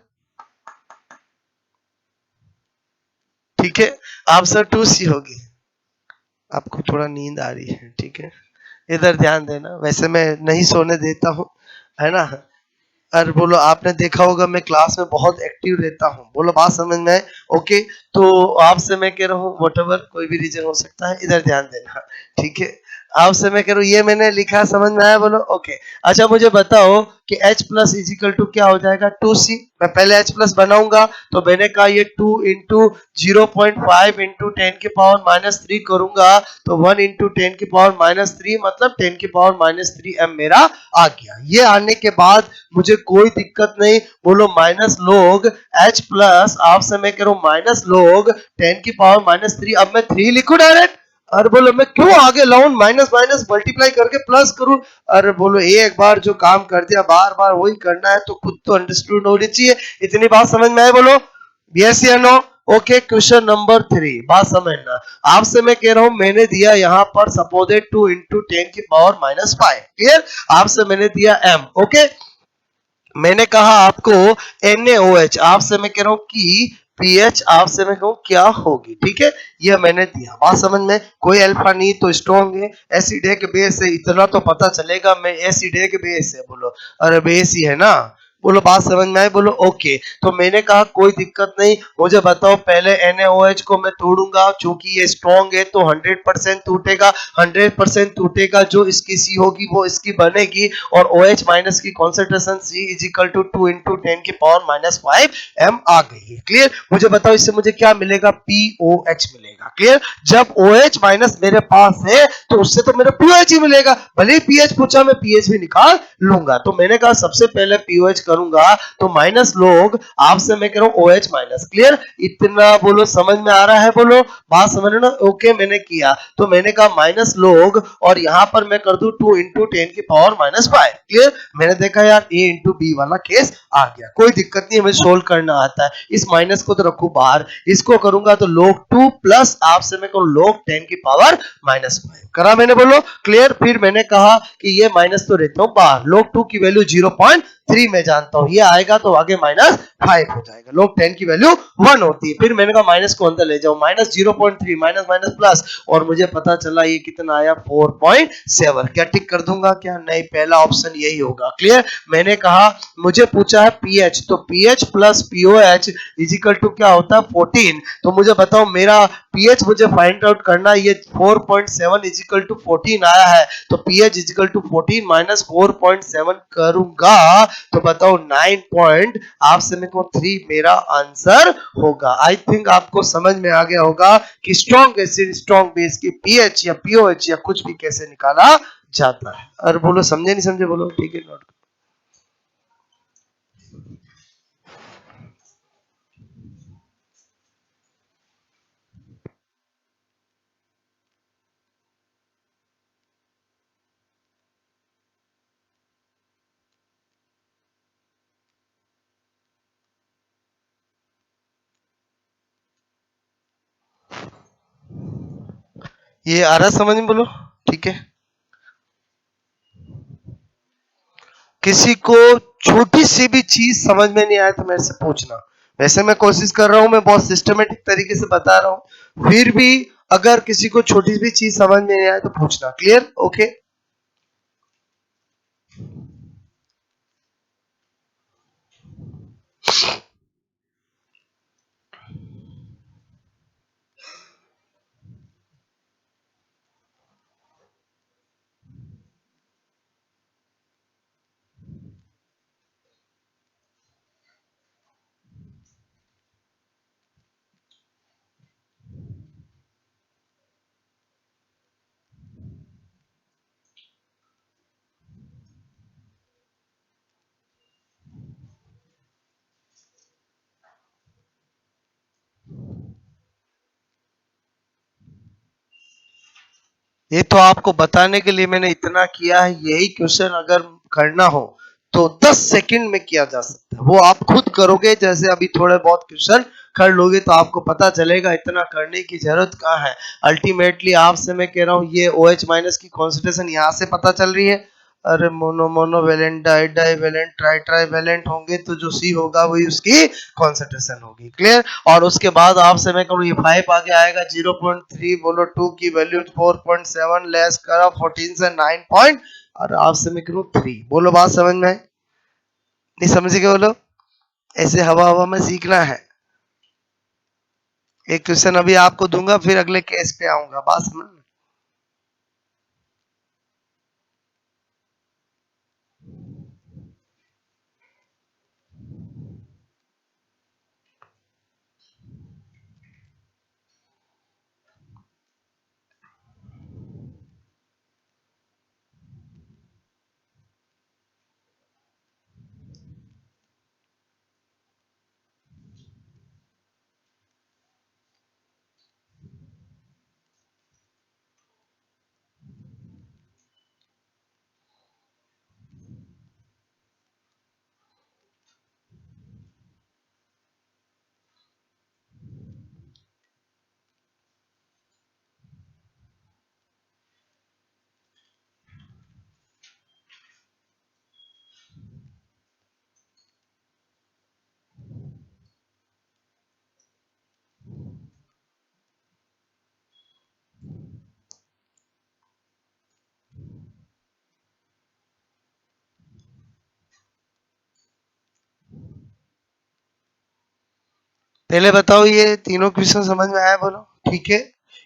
ठीक है। आप सर 2C होगी। आपको थोड़ा नींद आ रही है, ठीक है, इधर ध्यान देना। वैसे मैं नहीं सोने देता हूँ, है ना। और बोलो आपने देखा होगा मैं क्लास में बहुत एक्टिव रहता हूँ। बोलो बात समझ में आए, ओके। तो आपसे मैं कह रहा हूँ व्हाटएवर कोई भी रीजन हो सकता है, इधर ध्यान देना, ठीक है। आपसे मैं कह रहा हूँ ये मैंने लिखा, समझ में आया, बोलो ओके। अच्छा, मुझे बताओ कि H plus is equal to क्या हो जाएगा 2C। मैं पहले H प्लस बनाऊंगा तो मैंने कहा ये 2 इंटू 0.5 इंटू 10 की पावर माइनस 3 करूंगा तो 1 इंटू 10 की पावर माइनस 3 मतलब 10 की पावर माइनस 3 m मेरा आ गया। ये आने के बाद मुझे कोई दिक्कत नहीं। बोलो माइनस लोग H प्लस आपसे मैं कह रहा हूं माइनस लोग 10 की पावर माइनस 3। अब मैं 3 लिखूं डायरेक्ट, और बोलो मैं क्यों आगे लाऊं, माइनस माइनस मल्टीप्लाई करके प्लस करूं। अरे बोलो एक बार जो काम कर दिया बार बार वही करना है, तो खुद तो अंडरस्टूड होनी चाहिए। इतनी बात समझ में आए, बोलो यस या नो। ओके, क्वेश्चन नंबर 3, बात समझना। आपसे मैं कह रहा हूं मैंने दिया यहां पर सपोजेड 2 इंटू 10 की पावर माइनस 5, क्लियर। आपसे मैंने दिया m, ओके। मैंने कहा आपको NaOH, आपसे मैं कह रहा हूं कि पीएच आपसे मैं कहूं क्या होगी, ठीक है। ये मैंने दिया, बात समझ में। कोई अल्फा नहीं तो स्ट्रॉन्ग है, एसिड है कि बेस है, इतना तो पता चलेगा। मैं एसिड है कि बेस है, बोलो अरे बेस ही है ना, बोलो बात समझ में आई? बोलो ओके। तो मैंने कहा कोई दिक्कत नहीं, मुझे बताओ पहले NaOH को मैं तोड़ूंगा, चूंकि ये स्ट्रॉन्ग है तो 100% टूटेगा, 100% टूटेगा, जो इसकी सी होगी वो इसकी बनेगी, और OH माइनस की concentration C is equal to 2 into 10⁻⁵ m आ गई है। क्लियर? मुझे बताओ इससे मुझे क्या मिलेगा? POH मिलेगा। क्लियर? जब OH माइनस मेरे पास है तो उससे तो मेरा POH ही मिलेगा, भले ही pH पूछा मैं pH भी निकाल लूंगा। तो मैंने कहा सबसे पहले POH करूंगा तो माइनस लोग आपसे मैं कह रहा हूं OH माइनस। क्लियर? इतना बोलो समझ में आ रहा है? बोलो बात समझ रहे हो ना? ओके मैंने किया, तो मैंने कहा माइनस लोग, और यहां पर मैं कर दूं 2 इंटू 10⁻⁵। क्लियर? मैंने देखा यार A इंटू बी वाला केस आ गया, कोई दिक्कत नहीं, हमें सोल्व करना आता है। इस माइनस को तो रखू बाहर, इसको करूंगा तो log 2 प्लस आपसे मैं करूं log 10⁻⁵ करा मैंने? बोलो क्लियर? फिर मैंने कहा कि ये माइनस तो रहता हूं बाहर, log 2 की वैल्यू 0.3 में जानता हूं, ये आएगा तो आगे -5 हो जाएगा, log 10 की वैल्यू 1 होती है। फिर मैंने कहा माइनस को अंदर ले जाओ, -0.3 माइनस माइनस प्लस, और मुझे पता चला ये कितना आया 4.7। क्या टिक कर दूंगा? क्या नहीं, पहला ऑप्शन यही होगा। क्लियर? मैंने कहा मुझे पूछा है पीएच, तो pH plus pOH is equal to क्या होता है? 14। तो मुझे बताओ मेरा पीएच मुझे फाइंड आउट करना, ये 4.7 इज इक्वल टू 14 आया है, तो pH is equal to 14 minus 4.7 करूंगा तो बताओ 9 पॉइंट आपसे मेरे को 3 मेरा आंसर होगा। आई थिंक आपको समझ में आ गया होगा कि स्ट्रॉन्ग एसिड स्ट्रॉन्ग बेस की पीएच या पीओएच या कुछ भी कैसे निकाला जाता है। और बोलो समझे नहीं समझे? बोलो ठीक है नोट। ये आ रहा समझ में? बोलो ठीक है। किसी को छोटी सी भी चीज समझ में नहीं आए तो मेरे से पूछना। वैसे मैं कोशिश कर रहा हूं, मैं बहुत सिस्टमेटिक तरीके से बता रहा हूं, फिर भी अगर किसी को छोटी सी भी चीज समझ में नहीं आए तो पूछना। क्लियर? ओके। ये तो आपको बताने के लिए मैंने इतना किया है, यही क्वेश्चन अगर करना हो तो 10 सेकंड में किया जा सकता है, वो आप खुद करोगे, जैसे अभी थोड़े बहुत क्वेश्चन कर लोगे तो आपको पता चलेगा इतना करने की जरूरत कहाँ है। अल्टीमेटली आपसे मैं कह रहा हूँ ये OH माइनस की कॉन्सेंट्रेशन यहाँ से पता चल रही है, अरे mono monovalent di divalent tri trivalent होंगे तो जो सी होगा वही उसकी कॉन्सेंट्रेशन होगी। क्लियर? और उसके बाद आपसे मैं कहूँ ये 5 आगे आएगा 0.3, बोलो 2 की वैल्यू 4.7 लेस करा 14 से 9 पॉइंट, और आपसे मैं कहूँ 3। बोलो बात समझ में? नहीं समझ गए? बोलो ऐसे हवा हवा में सीखना है। एक क्वेश्चन अभी आपको दूंगा फिर अगले केस पे आऊंगा, बात समझ में? पहले बताओ ये तीनों क्वेश्चन समझ में आया बोलो? ठीक है,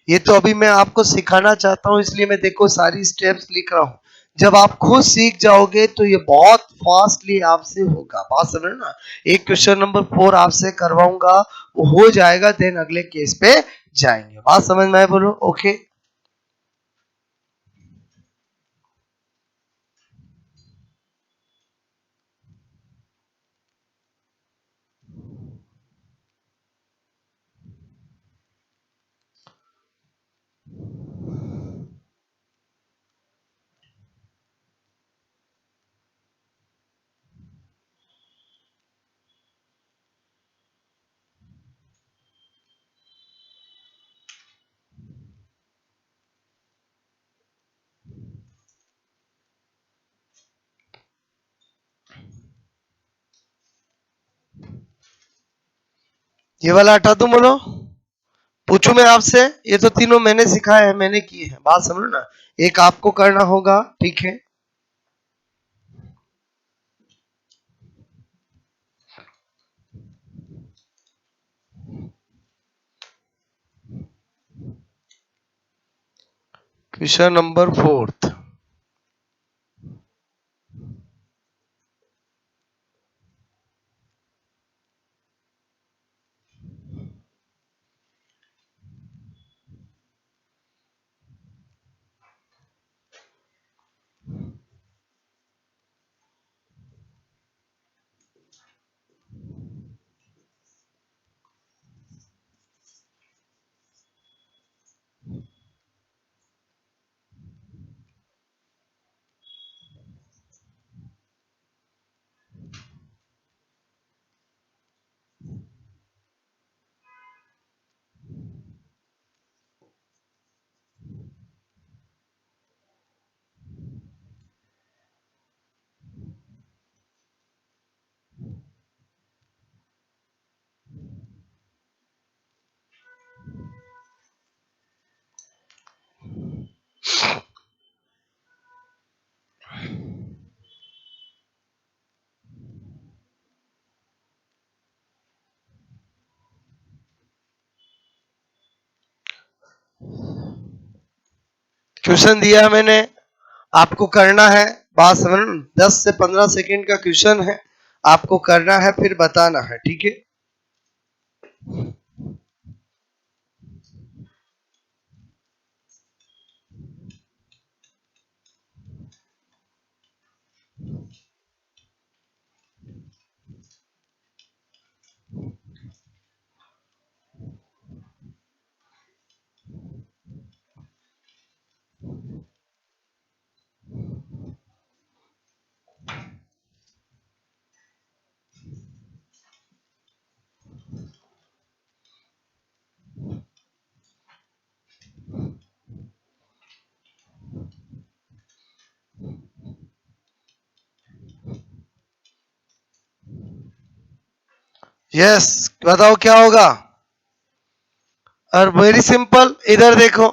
ये तो अभी मैं आपको सिखाना चाहता हूँ, इसलिए मैं देखो सारी स्टेप्स लिख रहा हूँ। जब आप खुद सीख जाओगे तो ये बहुत फास्टली आपसे होगा, बात समझ ना। एक क्वेश्चन नंबर 4 आपसे करवाऊंगा, वो हो जाएगा, देन अगले केस पे जाएंगे। बात समझ में आए बोलो? ओके। ये वाला हटा दूं बोलो? पूछूं मैं आपसे? ये तो तीनों मैंने सिखाए हैं, मैंने किए हैं, बात समझो ना। एक आपको करना होगा, ठीक है। Question number 4। क्वेश्चन दिया मैंने, आपको करना है, बात समझ। 10 से 15 सेकंड का क्वेश्चन है, आपको करना है, फिर बताना है, ठीक है। यस, बताओ क्या होगा? और वेरी सिंपल, इधर देखो,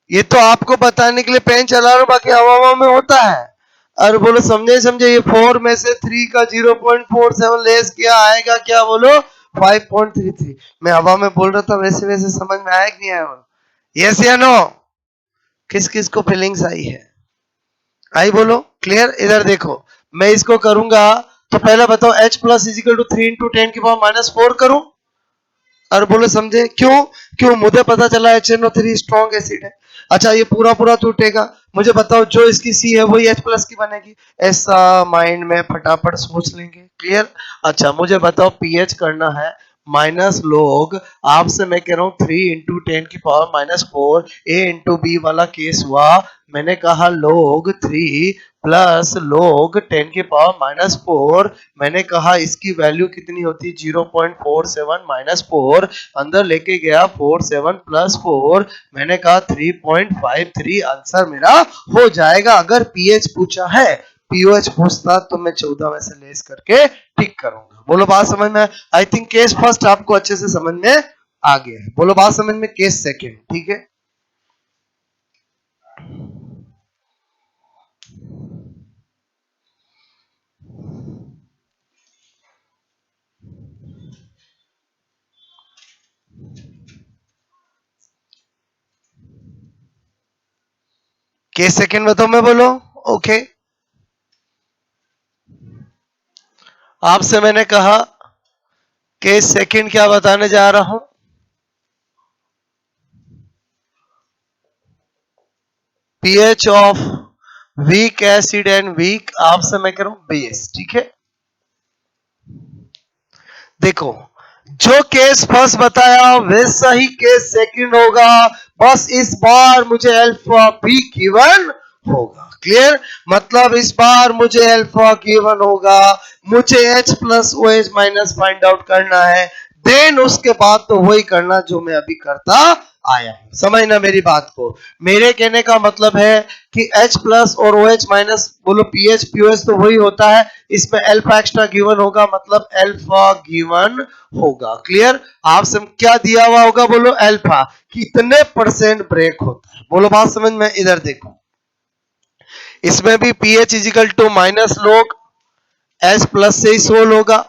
ये तो आपको बताने के लिए पेन चला रहा हूं, बाकी हवा हवा में होता है। और बोलो समझे समझे, ये 4 में से 3 का 0.47 लेस किया, आएगा क्या बोलो? 5.33। मैं हवा में बोल रहा था, वैसे वैसे समझ में आया कि नहीं आया? यस या नो? किस किस को फीलिंग्स आई है? आई बोलो? क्लियर? इधर देखो, मैं इसको करूंगा, तो पहले बताओ h plus is equal to 3 into 10 की पावर -4 करूं? और बोलो समझे क्यों? क्यों? मुझे पता चला HNO3 स्ट्रॉन्ग एसिड है। अच्छा, ये पूरा पूरा टूटेगा, मुझे बताओ जो इसकी सी है वही H प्लस की बनेगी। ऐसा माइंड में फटाफट सोच लेंगे। क्लियर? अच्छा, मुझे बताओ पीएच करना है, माइनस लोग, आपसे मैं कह रहा हूँ 3 इंटू 10 की पावर -4, ए इंटू बी वाला केस हुआ। मैंने कहा लोग 3 प्लस लोग 10 की पावर -4, मैंने कहा इसकी वैल्यू कितनी होती? 0.47 -4, अंदर लेके गया 47 प्लस 4, मैंने कहा 3.53, आंसर मेरा हो जाएगा। अगर पीएच पूछा है, पीओएच पूछता तो मैं 14 में से लेस करके टिक करूंगा। बोलो बात समझ में? आई थिंक केस फर्स्ट आपको अच्छे से समझ में आ गया है। बोलो बात समझ में? केस सेकेंड, ठीक है। के सेकेंड बताओ मैं बोलो। ओके, आपसे मैंने कहा के सेकेंड क्या बताने जा रहा हूं। PH of weak acid and weak, आपसे मैं कह रहा हूं बेस। ठीक है, देखो जो केस फर्स्ट बताया वैसा ही केस सेकंड होगा, बस इस बार मुझे अल्फा बी गिवन होगा। क्लियर, मतलब इस बार मुझे अल्फा गिवन होगा, मुझे H plus O H minus find out करना है, देन उसके बाद तो वही करना जो मैं अभी करता आया हूं। समझना मेरी बात को। मेरे कहने का मतलब है कि H प्लस और OH माइनस बोलो पीएच पीओएच तो वही होता है, इसमें अल्फा एक्स्ट्रा गिवन होगा, मतलब अल्फा गिवन होगा। क्लियर, आपसे क्या दिया हुआ होगा बोलो अल्फा कितने परसेंट ब्रेक होता है, बोलो बात समझ में। इधर देखो, इसमें भी pH is equal to minus log H plus से ही सोल होगा,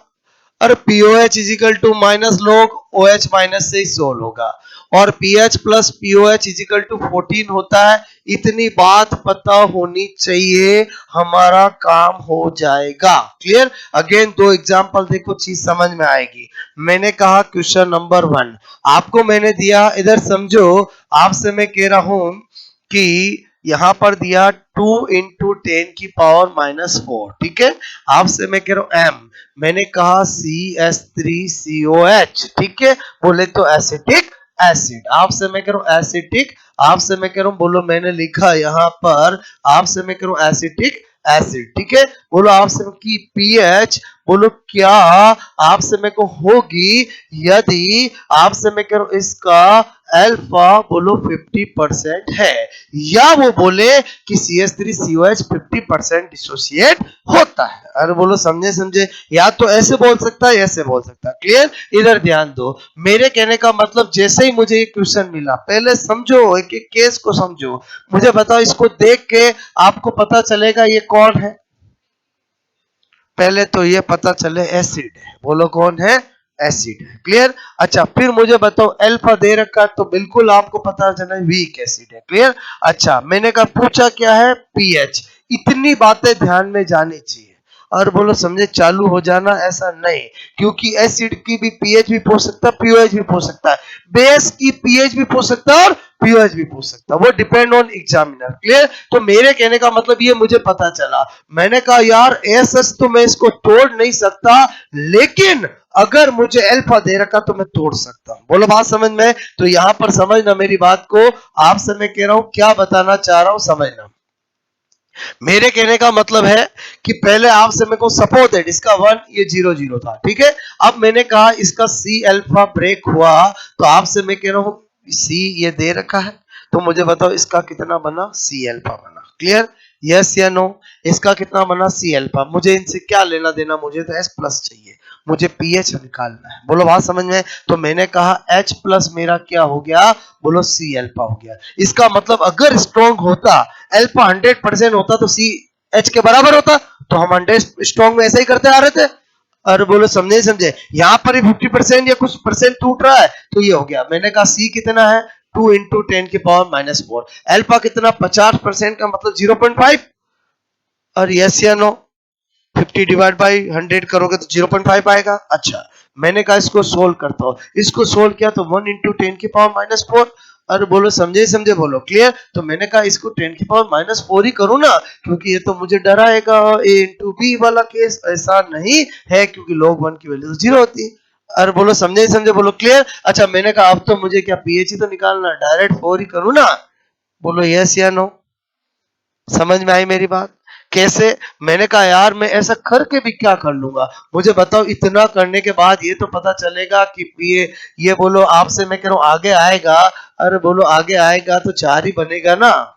और pOH is equal to minus log OH minus से ही सोल होगा, और pH plus pOH is equal to 14 होता है। इतनी बात पता होनी चाहिए, हमारा काम हो जाएगा। क्लियर, अगेन दो एग्जांपल देखो, चीज समझ में आएगी। मैंने कहा क्वेश्चन नंबर 1 आपको मैंने दिया, इधर समझो, आपसे मैं कह रहा हूं कि यहां पर दिया 2 इंटू 10 की पावर माइनस 4। ठीक है, आपसे मैं कह रहा हूं एम, मैंने कहा CH3COH। ठीक है, बोले तो एसिटिक एसिड, आपसे मैं कह रहा हूं एसिटिक, आपसे मैं कह रहा हूं बोलो, मैंने लिखा यहां पर, आपसे मैं कह रहा हूं एसिटिक एसिड। ठीक है, बोलो आपसे की पीएच बोलो क्या आपसे मैं को होगी, यदि आपसे मैं कह रहा हूं इसका अल्फा बोलो 50% है, या वो बोले कि CH3COH 50% डिसोसिएट होता है। अरे बोलो समझे समझे, या तो ऐसे बोल सकता है, ऐसे बोल सकता है। क्लियर, इधर ध्यान दो, मेरे कहने का मतलब जैसे ही मुझे ये क्वेश्चन मिला, पहले समझो, एक एक केस को समझो, मुझे बताओ, इसको देख के आपको पता चलेगा ये कौन है। पहले तो ये पता चले एसिड है, बोलो कौन है, एसिड है। क्लियर, अच्छा फिर मुझे बताओ अल्फा दे रखा तो बिल्कुल आपको पता चला वीक एसिड है। क्लियर, अच्छा मैंने कहा पूछा क्या है, पीएच, इतनी बातें ध्यान में जानी चाहिए। और बोलो समझे चालू हो जाना, ऐसा नहीं, क्योंकि एसिड की भी पीएच भी पूछ सकता है, पीओएच भी पूछ सकता है, बेस की पीएच भी पूछ सकता है और पीओएच भी पूछ सकता है, वो डिपेंड ऑन एग्जामिनर। क्लियर, तो मेरे कहने का मतलब ये मुझे पता चला, मैंने कहा यार एस तो मैं इसको तोड़ नहीं सकता, लेकिन अगर मुझे अल्फा दे रखा तो मैं तोड़ सकता हूं। बोलो बात समझ में, तो यहां पर समझना मेरी बात को, आपसे मैं कह रहा हूं क्या बताना चाह रहा हूं, समझना। मेरे कहने का मतलब है कि पहले आपसे मेरे को सपोज दैट इसका 1 ये 0 0 था। ठीक है, अब मैंने कहा इसका सी अल्फा ब्रेक हुआ, तो आपसे मैं कह रहा हूं सी ये दे रखा है, तो मुझे बताओ इसका कितना बना, सी अल्फा बना। क्लियर, यस या नो, इसका कितना बना, सी अल्फा। मुझे इनसे क्या लेना देना, मुझे तो एस प्लस चाहिए, मुझे पीएच निकालना है। बोलो बात समझ में, तो मैंने कहा H प्लस मेरा क्या हो गया, बोलो सी अल्फा हो गया। इसका मतलब अगर स्ट्रॉन्ग होता, अल्फा 100% होता तो सी एच के बराबर होता, तो हम 100 स्ट्रॉन्ग में ऐसे ही करते आ रहे थे। और बोलो समझे समझे, यहां पर ही 50% या कुछ परसेंट टूट रहा है, तो ये हो गया। मैंने कहा सी कितना है, 2 इंटू 10 की पावर माइनस 4, अल्फा कितना 50% का मतलब 0.5, और यस या नो, 50 डिवाइड बाई 100 करोगे तो 0.5 आएगा। अच्छा मैंने कहा इसको सोल्व करता हूं, इसको सोल्व किया तो 1 इंटू 10 की पावर माइनस 4, और बोलो समझे समझे, बोलो क्लियर। तो मैंने कहा इसको 10 की पावर माइनस 4 ही करूं ना, क्योंकि ये तो मुझे डराएगा, ए इंटू बी वाला केस ऐसा नहीं है, क्योंकि log 1 की वैल्यू तो 0 होती है। और बोलो समझे समझे, बोलो क्लियर। अच्छा मैंने कहा अब तो मुझे क्या पीएच ही तो निकालना, डायरेक्ट 4 ही करूं ना, बोलो यस या नो। समझ में आई मेरी बात, कैसे। मैंने कहा यार मैं ऐसा करके भी क्या कर लूंगा, मुझे बताओ इतना करने के बाद ये तो पता चलेगा कि ये बोलो आपसे मैं कह रहा हूं आगे आएगा, अरे बोलो आगे आएगा तो 4 ही बनेगा ना।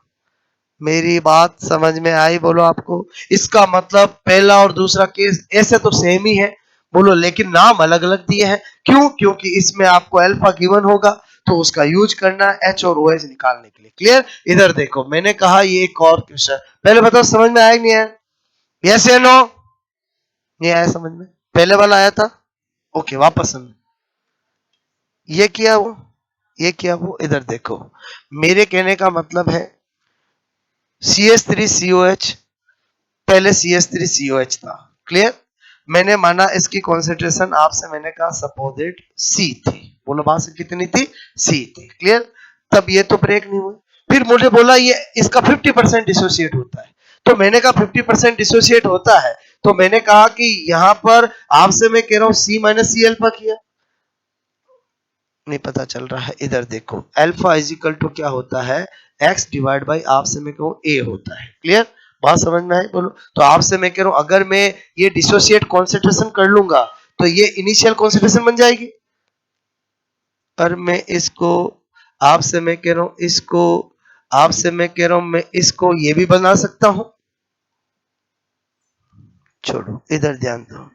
मेरी बात समझ में आई बोलो आपको, इसका मतलब पहला और दूसरा केस ऐसे तो सेम ही है, बोलो लेकिन नाम अलग अलग दिए हैं। क्यों, क्योंकि इसमें आपको अल्फा गिवन होगा, तो उसका यूज करना है एच और ओएच निकालने के लिए। क्लियर, इधर देखो मैंने कहा ये एक और क्वेश्चन, पहले बताओ समझ में आया नहीं आया, यस या नो, नहीं आया समझ में, पहले वाला आया था, ओके वापस समझ, ये किया वो, ये किया वो। इधर देखो, मेरे कहने का मतलब है CH3COH, पहले CH3COH था, क्लियर। मैंने माना इसकी कॉन्सेंट्रेशन आपसे मैंने कहा सपोज इट C थी, बोलो बात से कितनी थी, C थी, क्लियर। तब ये तो ब्रेक नहीं हुई, फिर मुझे बोला ये इसका 50% डिसोसिएट होता है, तो मैंने कहा 50% डिसोसिएट होता है, तो मैंने कहा कि यहां पर आपसे मैं कह रहा हूं C माइनस सी अल्फा किया, नहीं पता चल रहा है, इधर देखो अल्फा इज इक्वल टू क्या होता है, x डिवाइड बाई आपसे मैं कहूं a होता है, क्लियर। बात समझ में आई, बोलो। तो आपसे मैं कह रहा हूं अगर मैं ये डिसोसिएट कॉन्सेंट्रेशन कर लूंगा तो ये इनिशियल कॉन्सेंट्रेशन बन जाएगी, और मैं इसको आपसे मैं कह रहा हूं इसको आपसे मैं कह रहा हूं मैं इसको ये भी बना सकता हूं, छोड़ो इधर ध्यान दो,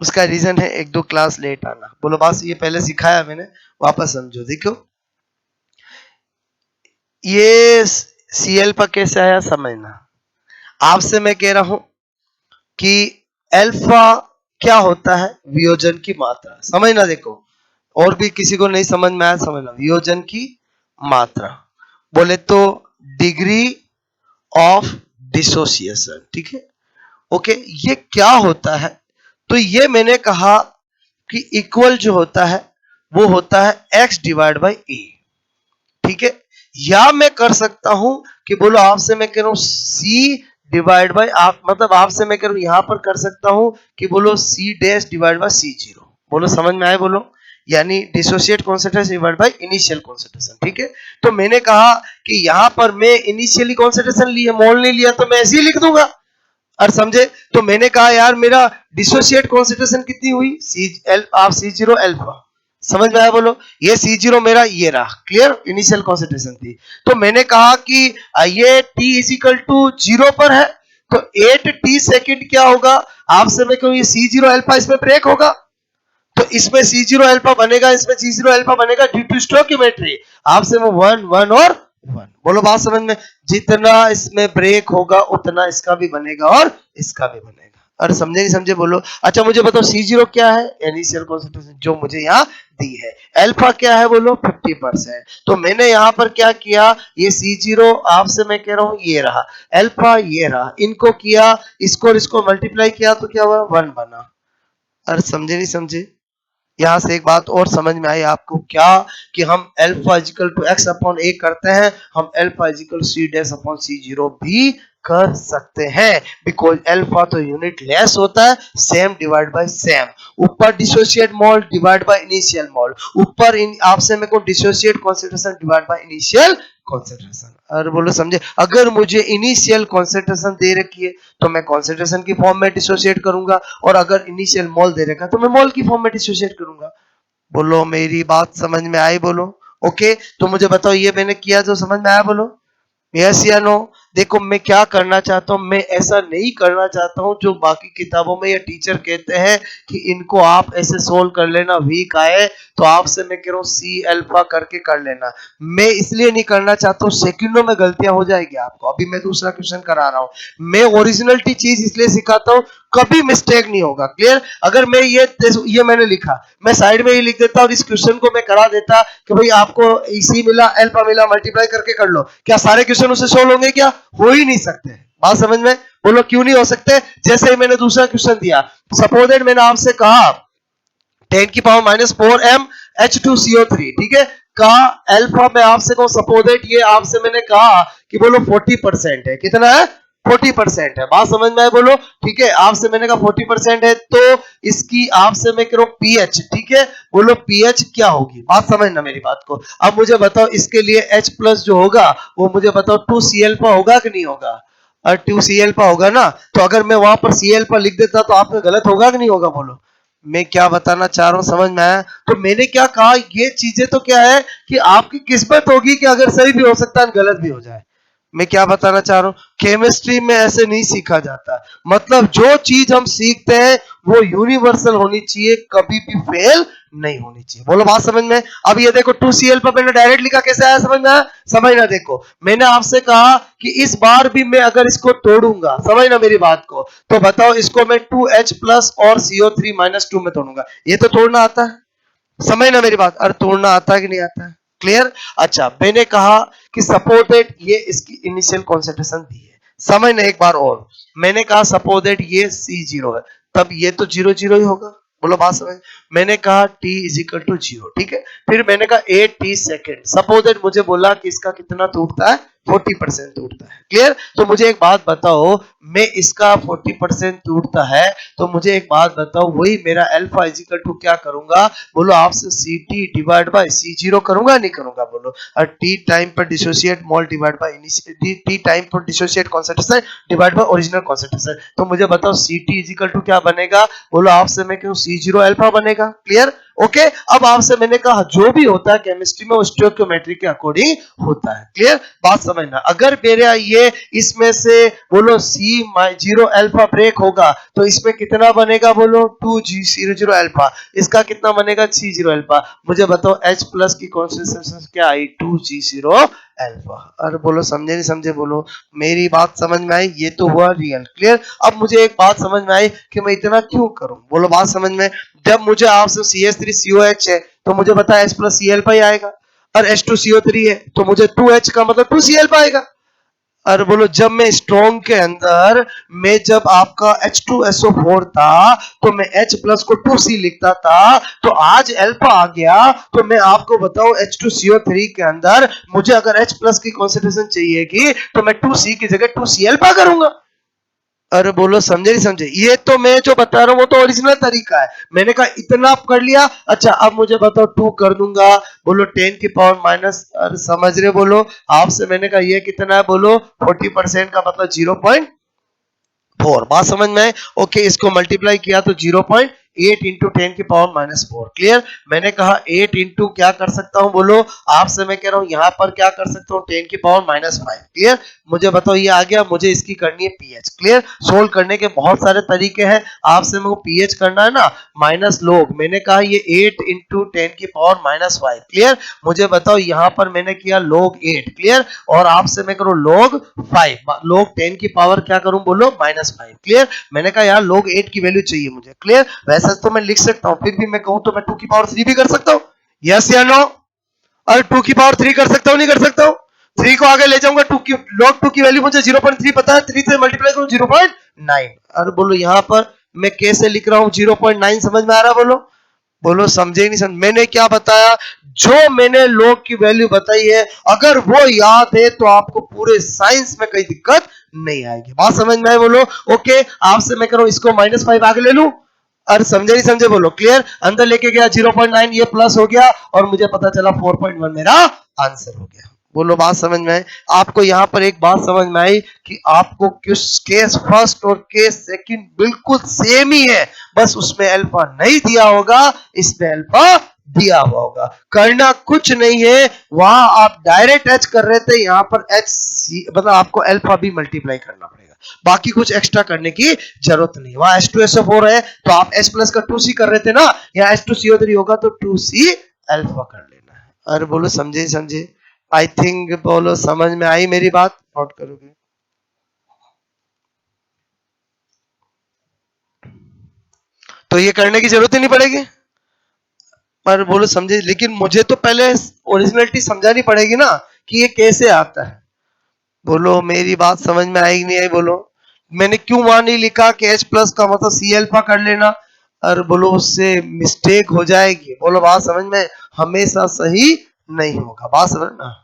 उसका रीजन है एक दो क्लास लेट आना, बोलो बस ये पहले सिखाया मैंने, वापस समझो। देखो ये सीएल पर कैसे आया समझना, आपसे मैं कह रहा हूं कि अल्फा क्या होता है, वियोजन की मात्रा, समझना। देखो और भी किसी को नहीं समझ में आया समझना, वियोजन की मात्रा बोले तो डिग्री ऑफ डिसोसिएशन, ठीक है, ओके। ये क्या होता है, तो ये मैंने कहा कि इक्वल जो होता है वो होता है x डिवाइड बाई ए, ठीक है। या मैं कर सकता हूं कि बोलो आपसे मैं कह रहा हूं c डिवाइड बाई आप, मतलब आपसे मैं कह रहा हूं यहां पर कर सकता हूं कि बोलो c dash divide by C0, बोलो समझ में आए, बोलो यानी dissociate concentration divide by initial concentration, ठीक है। तो मैंने कहा कि यहां पर मैं इनिशियली कॉन्सेंट्रेशन लिया, मोल नहीं लिया, तो मैं ऐसे ही लिख दूंगा, और समझे। तो मैंने कहा यार मेरा डिसोसिएट कॉन्सेंट्रेशन कितनी हुई, C0 अल्फा, समझ में आया, बोलो। ये C0 मेरा ये रहा, क्लियर, इनिशियल कॉन्सेंट्रेशन थी। तो मैंने कहा कि ये T इज इक्वल टू 0 पर है, तो 8t सेकेंड क्या होगा, आपसे मैं कहूं ये C0 अल्फा इसमें ब्रेक होगा, तो इसमें C0 अल्फा बनेगा, इसमें C0 अल्फा बनेगा ड्यू टू स्टोइकियोमेट्री, आपसे मैं 1 1 और 1, बोलो बात समझ में, जितना इसमें ब्रेक होगा उतना इसका भी बनेगा और इसका भी बनेगा, अरे समझे नहीं समझे, बोलो। अच्छा मुझे बताओ C0 क्या है, इनिशियल कॉन्सेंट्रेशन जो मुझे यहाँ दी है, अल्फा क्या है बोलो 50%, तो मैंने यहाँ पर क्या किया, ये C0 आपसे मैं कह रहा हूँ ये रहा, अल्फा ये रहा, इनको किया, इसको और इसको मल्टीप्लाई किया तो क्या हुआ 1 बना, अरे समझे नहीं समझे। यहां से एक बात और समझ में आई आपको क्या, कि हम alpha is equal to x upon a करते हैं, हम alpha is equal C dash upon C0 भी कर सकते हैं, बिकॉज अल्फा तो यूनिट लेस होता है, सेम डिवाइड बाय सेम, ऊपर dissociate mole divide by initial mole, ऊपर इन आपसे मेरे को dissociate concentration divide by initial concentration, और बोलो समझे। अगर मुझे इनिशियल कॉन्सेंट्रेशन दे रखी है तो मैं कॉन्सेंट्रेशन की फॉर्म में डिसोसिएट करूंगा, और अगर इनिशियल मोल दे रखा है तो मैं मोल की फॉर्म में डिसोसिएट करूंगा, बोलो मेरी बात समझ में आई, बोलो ओके। तो मुझे बताओ ये मैंने किया जो समझ में आया, बोलो यस या नो। देखो मैं क्या करना चाहता हूं, मैं ऐसा नहीं करना चाहता हूं जो बाकी किताबों में या टीचर कहते हैं कि इनको आप ऐसे सोल्व कर लेना, वीक आए तो आपसे मैं कह रहा हूं सी अल्फा करके कर लेना, मैं इसलिए नहीं करना चाहता हूं, सेकंडों में गलतियां हो जाएगी आपको। अभी मैं दूसरा क्वेश्चन करा रहा हूं, मैं ओरिजिनलिटी चीज इसलिए सिखाता हूं, कभी मिस्टेक नहीं होगा, क्लियर। अगर मैं ये मैंने लिखा, मैं साइड में ही लिख देता और इस क्वेश्चन को मैं करा देता कि भाई आपको इसी मिला अल्फा मिला मल्टीप्लाई करके कर लो, क्या सारे क्वेश्चन उससे सोल्व होंगे, क्या हो ही नहीं सकते, बात समझ में, बोलो क्यों नहीं हो सकते। जैसे ही मैंने दूसरा क्वेश्चन दिया, सपोज दैट मैंने आपसे कहा 10 की पावर -4m H2CO3, ठीक है, का अल्फा मैं आपसे कहूं सपोज दैट ये आपसे मैंने कहा कि बोलो 40% है, कितना है 40% है, बात समझ में आए, बोलो ठीक है, आपसे मैंने कहा 40% है, तो इसकी आपसे मैं कह रहा हूं पीएच, ठीक है, बोलो पीएच क्या होगी, बात समझना मेरी बात को। अब मुझे बताओ इसके लिए H प्लस जो होगा वो मुझे बताओ 2Cl अल्फा होगा कि नहीं होगा, और 2Cl अल्फा होगा ना, तो अगर मैं वहां पर Cl अल्फा लिख देता तो आपका गलत होगा कि नहीं होगा, बोलो मैं क्या बताना चाह रहा हूं समझ में आया। तो मैंने क्या कहा, ये चीजें तो क्या है कि आपकी किस्मत होगी कि अगर सही भी हो सकता है गलत भी हो जाए, मैं क्या बताना चाह रहा हूं, केमिस्ट्री में ऐसे नहीं सीखा जाता, मतलब जो चीज हम सीखते हैं वो यूनिवर्सल होनी चाहिए, कभी भी फेल नहीं होनी चाहिए, बोलो बात समझ में। अब ये देखो 2Cl पर मैंने डायरेक्ट लिखा, कैसे आया समझ में आया, समझना। देखो मैंने आपसे कहा कि इस बार भी मैं अगर इसको तोड़ूंगा, समझना मेरी बात को, तो बताओ इसको मैं 2H प्लस और CO3 -2 में तोड़ूंगा, ये तो तोड़ना आता है, समझना मेरी बात, अरे तोड़ना आता है कि नहीं आता है, क्लियर। अच्छा, मैंने कहा कि सपोज दैट ये इसकी इनिशियल कॉन्सेंट्रेशन दी है, समझना एक बार और, मैंने कहा सपोज दैट ये C0 है, तब ये तो 0 0 ही होगा, बोलो बात समझ। मैंने कहा t इज इक्वल टू 0, ठीक है। फिर मैंने कहा 8t सेकेंड, सपोज दैट मुझे बोला कि इसका कितना टूटता है, 40% टूटता है, क्लियर। तो मुझे एक बात बताओ, मैं इसका 40% टूटता है, तो मुझे एक बात बताओ, वही मेरा अल्फा इज इक्वल टू क्या करूंगा, बोलो आपसे ct डिवाइड बाय C0 करूंगा नहीं करूंगा, बोलो। और t टाइम पर dissociate mole divide by t time पर dissociate concentration divide by original concentration. तो मुझे बताओ ct इज इक्वल टू क्या बनेगा, बोलो आपसे मैं क्यों C0 अल्फा बनेगा, क्लियर। ओके, अब आपसे मैंने कहा जो भी होता है केमिस्ट्री में वो स्टोइकियोमेट्री के अकॉर्डिंग होता है, क्लियर। बात समझना, अगर मेरा ये इसमें से बोलो C0 अल्फा ब्रेक होगा तो इसमें कितना बनेगा, बोलो 2G00 अल्फा, इसका कितना बनेगा C0 अल्फा। मुझे बताओ H प्लस की कॉन्सेंट्रेशन क्या आई, 2G0 अल्फा। अरे बोलो समझे नहीं समझे, बोलो मेरी बात समझ में आई, ये तो हुआ रियल, क्लियर। अब मुझे एक बात समझ में आई कि मैं इतना क्यों करूं, बोलो बात समझ में। जब मुझे आपसे CH3COH है तो मुझे पता है H प्लस Cl पाई आएगा, और H2CO3 है तो मुझे 2H का मतलब 2Cl पाएगा। अरे बोलो जब मैं स्ट्रॉन्ग के अंदर मैं जब आपका H2SO4 था तो मैं H प्लस को 2C लिखता था, तो आज अल्फा आ गया तो मैं आपको बताऊं H2CO3 के अंदर मुझे अगर H प्लस की कॉन्सेंट्रेशन चाहिएगी तो मैं 2C की जगह 2C अल्फा करूंगा। अरे बोलो समझे नहीं समझे, ये तो मैं जो बता रहा हूँ वो तो ओरिजिनल तरीका है, मैंने कहा इतना आप कर लिया। अच्छा अब मुझे बताओ 2 कर दूंगा, बोलो 10 की पावर माइनस, अरे समझ रहे, बोलो आपसे मैंने कहा ये कितना है, बोलो 40% का मतलब 0.4, बात समझ में है। ओके, इसको मल्टीप्लाई किया तो 0.8 इंटू 10 की पावर माइनस 4, क्लियर। मैंने कहा 8 इंटू क्या कर सकता हूं, बोलो आपसे मैं कह रहा हूं यहां पर क्या कर सकता हूं, 10 की पावर माइनस 5, क्लियर। मुझे बताओ ये आ गया, मुझे इसकी करनी है पीएच, क्लियर। सोल्व करने के बहुत सारे तरीके हैं, आपसे मेरे को पीएच करना है ना, माइनस लोग, मैंने कहा ये 8 इंटू 10 की पावर माइनस 5, क्लियर। मुझे बताओ यहां पर मैंने किया log 8, क्लियर, और आपसे मैं करूं log 5, log 10 की पावर क्या करूं, बोलो -5, क्लियर। मैंने कहा यार log 8 की वैल्यू चाहिए मुझे, क्लियर। वैसे तो मैं लिख सकता हूं, फिर भी मैं कहूं तो मैं 2 की पावर 3 भी कर सकता हूं, यस या नो। और 2 की पावर 3 कर सकता हूं नहीं कर सकता हूं, 3 को आगे ले जाऊंगा, 2 की log 2 की वैल्यू मुझे 0.3 पता है, 3 से मल्टीप्लाई करूं 0.9। और बोलो यहां पर मैं कैसे लिख रहा हूं 0.9, समझ में आ रहा, बोलो बोलो समझे नहीं समझ। मैंने क्या बताया, जो मैंने लोग की वैल्यू बताई है अगर वो याद है तो आपको पूरे साइंस में कोई दिक्कत नहीं आएगी, बात समझ में आए, बोलो। ओके, आपसे मैं करूं इसको -5 आगे ले लूं, और समझे नहीं समझे, बोलो क्लियर। अंदर लेके गया 0.9, ये प्लस हो गया और मुझे पता चला 4.1 मेरा आंसर हो गया, बोलो बात समझ में आई। आपको यहां पर एक बात समझ में आई कि आपको किस केस फर्स्ट और केस सेकंड बिल्कुल सेम ही है, बस उसमें अल्फा नहीं दिया होगा, इसमें अल्फा दिया हुआ होगा, करना कुछ नहीं है। वहां आप डायरेक्ट एच कर रहे थे, यहां पर एच सी मतलब आपको अल्फा भी मल्टीप्लाई करना पड़ेगा, बाकी कुछ एक्स्ट्रा करने की जरूरत नहीं। वहां H2SO4 है तो आप H प्लस का 2C कर रहे थे ना, यहाँ H2CO3 होगा तो 2C अल्फा कर लेना है। अरे बोलो समझे समझे, आई थिंक बोलो समझ में आई मेरी बात, नोट करोगे। तो ये करने की जरूरत ही नहीं पड़ेगी, पर बोलो समझे, लेकिन मुझे तो पहले ओरिजिनलिटी समझानी पड़ेगी ना कि ये कैसे आता है, बोलो मेरी बात समझ में आएगी नहीं आई, बोलो। मैंने क्यों वहां नहीं लिखा कि H प्लस का मतलब C अल्फा कर लेना, और बोलो उससे मिस्टेक हो जाएगी, बोलो बात समझ में, हमेशा सही नहीं होगा, बात समझ ना।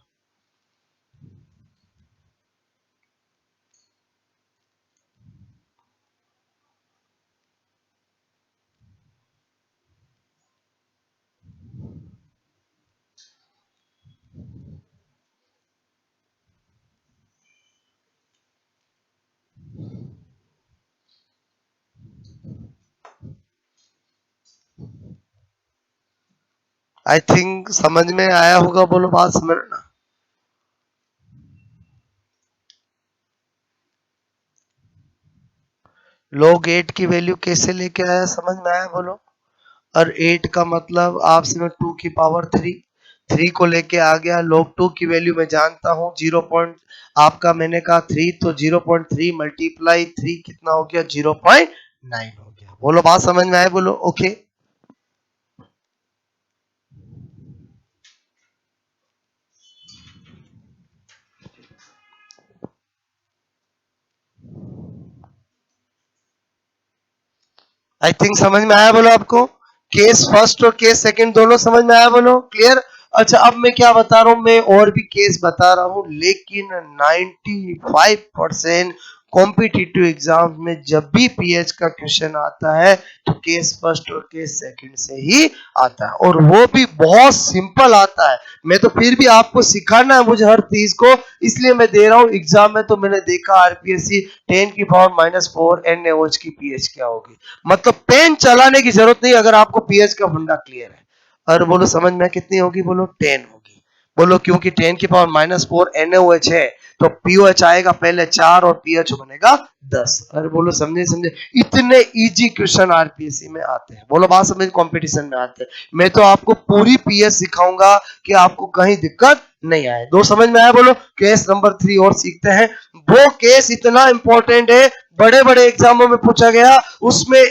आई थिंक समझ में आया होगा, बोलो बात समझ ना। लोग 8 की वैल्यू कैसे लेके आया, समझ में आया, बोलो। और 8 का मतलब आपसे मैं 2 की पावर 3 को लेके आ गया, log 2 की वैल्यू मैं जानता हूँ 0 पॉइंट, आपका मैंने कहा 3 तो 0.3 मल्टीप्लाई 3 कितना हो गया 0.9 हो गया, बोलो बात समझ में आए, बोलो ओके। आई थिंक समझ में आया बोलो आपको? केस फर्स्ट और केस सेकंड दोनों समझ में आया बोलो? क्लियर? अच्छा, अब मैं क्या बता रहा हूं, मैं और भी केस बता रहा हूं, लेकिन 95% कॉम्पिटिटिव एग्जाम में जब भी पीएच का क्वेश्चन आता है तो केस फर्स्ट और केस सेकंड से ही आता है, और वो भी बहुत सिंपल आता है। मैं तो फिर भी आपको सिखाना है मुझे हर चीज को, इसलिए मैं दे रहा हूं। एग्जाम में तो मैंने देखा आरपीएससी 10⁻⁻4 NaOH की पीएच क्या होगी, मतलब पेन चलाने की जरूरत नहीं अगर आपको पीएच का फंडा क्लियर है। और बोलो समझ में कितनी होगी? बोलो 10 होगी। बोलो क्योंकि 10⁻⁻4 NaOH है तो पीओएच आएगा पहले 4 और पीएच बनेगा 10। अरे बोलो समझे समझे? इतने इजी क्वेश्चन आरपीएससी में आते हैं। बोलो बात समझ, कंपटीशन में आते हैं। मैं तो आपको पूरी पीएच सिखाऊंगा कि आपको कहीं दिक्कत नहीं आए। दो समझ में आया? बोलो केस नंबर 3 और सीखते हैं। वो केस इतना इंपॉर्टेंट है, बड़े बड़े एग्जामों में पूछा गया, उसमें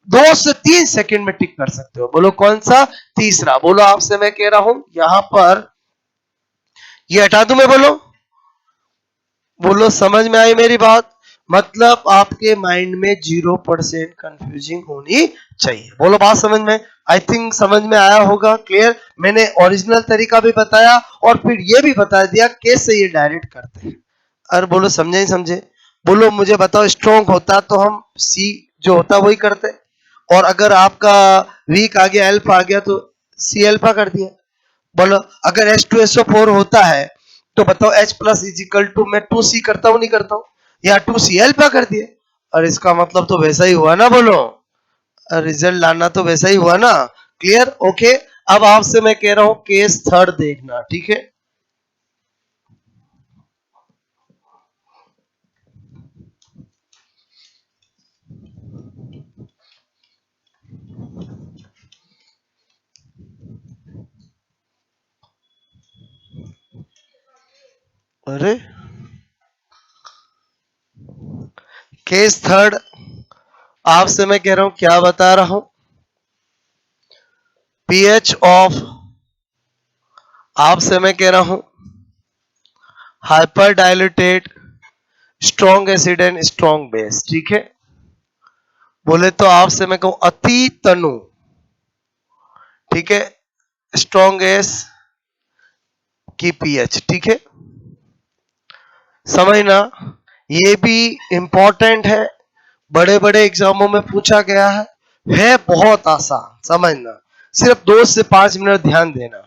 2 से 3 सेकंड में टिक कर सकते हो। बोलो कौन सा? तीसरा। बोलो आपसे मैं कह रहा हूं यहां पर ये हटा दूं मैं? बोलो बोलो समझ में आई मेरी बात? मतलब आपके माइंड में 0% कंफ्यूजिंग होनी चाहिए। बोलो बात समझ में? आई थिंक समझ में आया होगा। क्लियर? मैंने ओरिजिनल तरीका भी बताया और फिर ये भी बता दिया कैसे ये डायरेक्ट करते हैं। अरे बोलो समझे नहीं समझे? बोलो मुझे बताओ, स्ट्रॉन्ग होता तो हम सी जो होता वही करते, और अगर आपका वीक आ गया, एल्फा आ गया, तो सी एल्फा कर दिया। बोलो अगर H2SO4 होता है तो बताओ H plus is equal to मैं 2C करता हूं नहीं करता हूं, या 2C एल्फा कर दिए। और इसका मतलब तो वैसा ही हुआ ना? बोलो रिजल्ट लाना तो वैसा ही हुआ ना? क्लियर? ओके। अब आपसे मैं कह रहा हूं केस थर्ड देखना, ठीक है? अरे केस थर्ड आपसे मैं कह रहा हूं, क्या बता रहा हूं, पीएच ऑफ, आपसे मैं कह रहा हूं hyper diluted strong acid and strong base, ठीक है? बोले तो आपसे मैं कहूं अति तनु, ठीक है, स्ट्रॉन्ग एस की पीएच, ठीक है? समझना, ये भी इंपॉर्टेंट है, बड़े बड़े एग्जामों में पूछा गया है बहुत आसान। समझना, सिर्फ 2 से 5 मिनट ध्यान देना।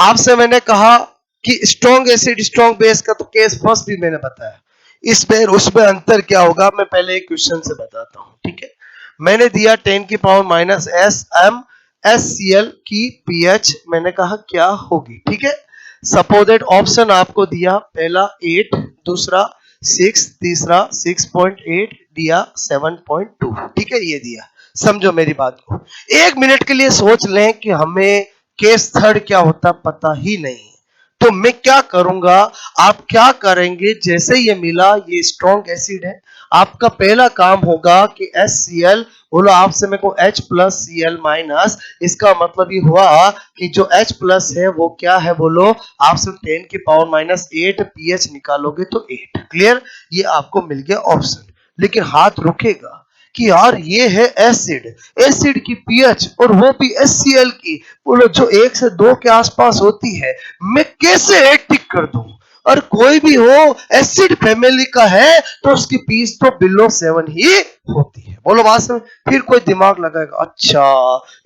आपसे मैंने कहा कि स्ट्रॉन्ग एसिड स्ट्रॉन्ग बेस का तो केस फर्स्ट भी मैंने बताया, इसमें उसमें अंतर क्या होगा मैं पहले एक क्वेश्चन से बताता हूं, ठीक है? मैंने दिया 10⁻⁻m HCl की पीएच, मैंने कहा क्या होगी, ठीक है? सपोजेड ऑप्शन आपको दिया, पहला 8, दूसरा 6, तीसरा 6.8, दिया 7.2, ठीक है? ये दिया। समझो मेरी बात को, 1 मिनट के लिए सोच लें कि हमें केस थर्ड क्या होता पता ही नहीं, तो मैं क्या करूंगा, आप क्या करेंगे, जैसे ये मिला ये स्ट्रॉन्ग एसिड है, आपका पहला काम होगा कि HCl, बोलो आपसे मेरे को H प्लस Cl माइनस, इसका मतलब ये हुआ कि जो H प्लस है वो क्या है? बोलो आपसे 10⁻⁻8 पीएच निकालोगे तो 8। क्लियर? ये आपको मिल गया ऑप्शन। लेकिन हाथ रुकेगा कि यार ये है एसिड, एसिड की पीएच और वो भी HCl की, बोलो जो 1 से 2 के आसपास होती है, मैं कैसे टिक कर दूं? और कोई भी हो एसिड फैमिली का है तो उसकी पीस तो बिलो 7 ही होती है। बोलो बात समझ? फिर कोई दिमाग लगाएगा, अच्छा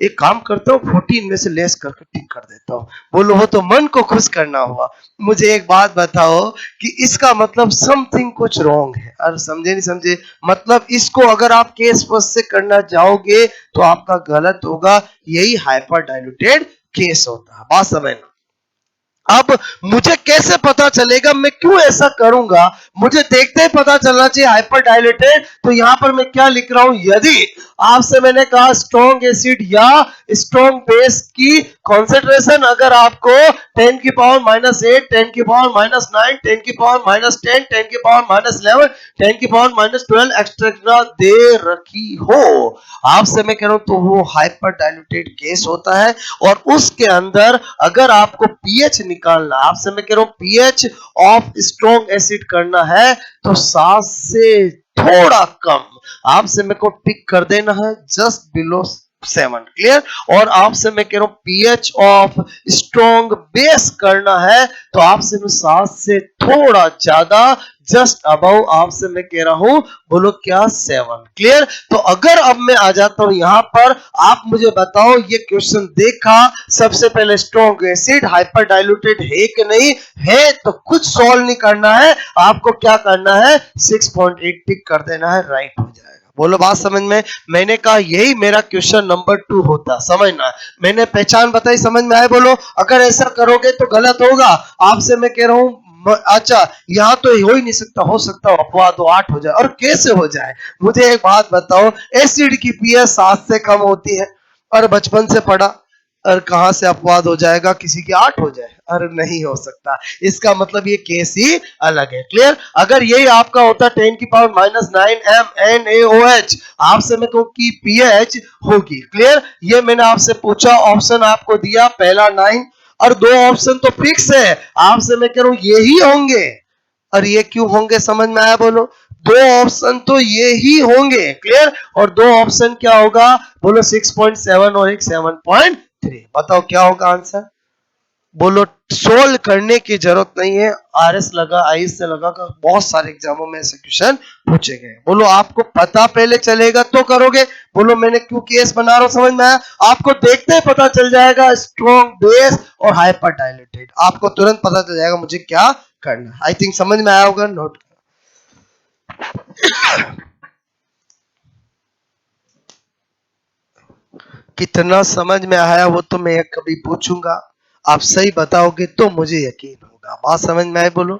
एक काम करता हूँ 14 में से लेस करके टिक कर देता हूँ। बोलो वो तो मन को खुश करना हुआ। मुझे एक बात बताओ कि इसका मतलब समथिंग कुछ रॉन्ग है। और समझे नहीं समझे? मतलब इसको अगर आप केस फर्स्ट से करना जाओगे तो आपका गलत होगा, यही हाइपर डाइल्यूटेड केस होता है। बात समझना। अब मुझे कैसे पता चलेगा, मैं क्यों ऐसा करूंगा? मुझे देखते ही पता चलना चाहिए हाइपर डायलेटेड। तो यहां पर मैं क्या लिख रहा हूं, यदि आपसे मैंने कहा स्ट्रॉन्ग एसिड या स्ट्रॉन्ग बेस की कॉन्सेंट्रेशन अगर आपको 10⁻⁻8, 10⁻⁻9, 10⁻⁻10, 10⁻⁻11, 10⁻⁻12 एक्स्ट्रा दे रखी हो, आपसे मैं कह रहा हूं तो वो हाइपर डायल्यूटेड केस होता है। और उसके अंदर अगर आपको पीएच निकालना, आपसे मैं कह रहा हूं पीएच ऑफ स्ट्रॉन्ग एसिड करना है, तो 7 से थोड़ा कम, आपसे मेरे को टिक कर देना है जस्ट बिलो 7, क्लियर। और आपसे मैं कह रहा हूं पीएच ऑफ स्ट्रॉन्ग बेस करना है तो आपसे मैं 7 से थोड़ा ज्यादा जस्ट अबव आपसे मैं कह रहा हूं, बोलो क्या 7, क्लियर। तो अगर अब मैं आ जाता हूं यहां पर, आप मुझे बताओ ये क्वेश्चन देखा, सबसे पहले स्ट्रॉन्ग एसिड हाइपर डाइल्यूटेड है कि नहीं है, तो कुछ सॉल्व नहीं करना है, आपको क्या करना है 6.8 टिक कर देना है, राइट हो जाएगा। बोलो बात समझ में। मैंने कहा यही मेरा क्वेश्चन नंबर 2 होता, समझना। मैंने पहचान बताई, समझ में आए बोलो। अगर ऐसा करोगे तो गलत होगा, आपसे मैं कह रहा हूं अच्छा यहाँ तो हो ही नहीं सकता, हो सकता अपवाद हो 8 हो जाए, और कैसे हो जाए मुझे एक बात बताओ, एसिड की पीएच 7 से कम होती है और बचपन से पढ़ा, और कहां से अपवाद हो जाएगा किसी की 8 हो जाए, अरे नहीं हो सकता। इसका मतलब ये केस ही अलग है, क्लियर। अगर यही आपका होता 10 की पावर -9 MnAOH, आपसे मैं कहूं कि पीएच होगी, क्लियर। ये मैंने आपसे पूछा, ऑप्शन आपको दिया, पहला 9 और 2 ऑप्शन तो फिक्स है, आपसे मैं कह रहा हूं यही होंगे। और ये क्यों होंगे समझ में आया बोलो, 2 ऑप्शन तो ये ही होंगे, क्लियर। और 2 ऑप्शन क्या होगा बोलो 6.7 और एक 7.3, बताओ क्या होगा आंसर बोलो। सोल्व करने की जरूरत नहीं है, आरएस लगा, आईएस से लगा कर बहुत सारे एग्जामों में ऐसे क्वेश्चन पूछे गए। बोलो आपको पता पहले चलेगा तो करोगे, बोलो मैंने क्यों केस बना रहा हूं समझ में आया, आपको देखते ही पता चल जाएगा स्ट्रॉन्ग बेस और हाइपर डाइलेटेड, आपको तुरंत पता चल जाएगा मुझे क्या करना। आई थिंक समझ में आया होगा, नोट कितना समझ में आया वो तो मैं कभी पूछूंगा, आप सही बताओगे तो मुझे यकीन होगा। बात समझ में आए बोलो।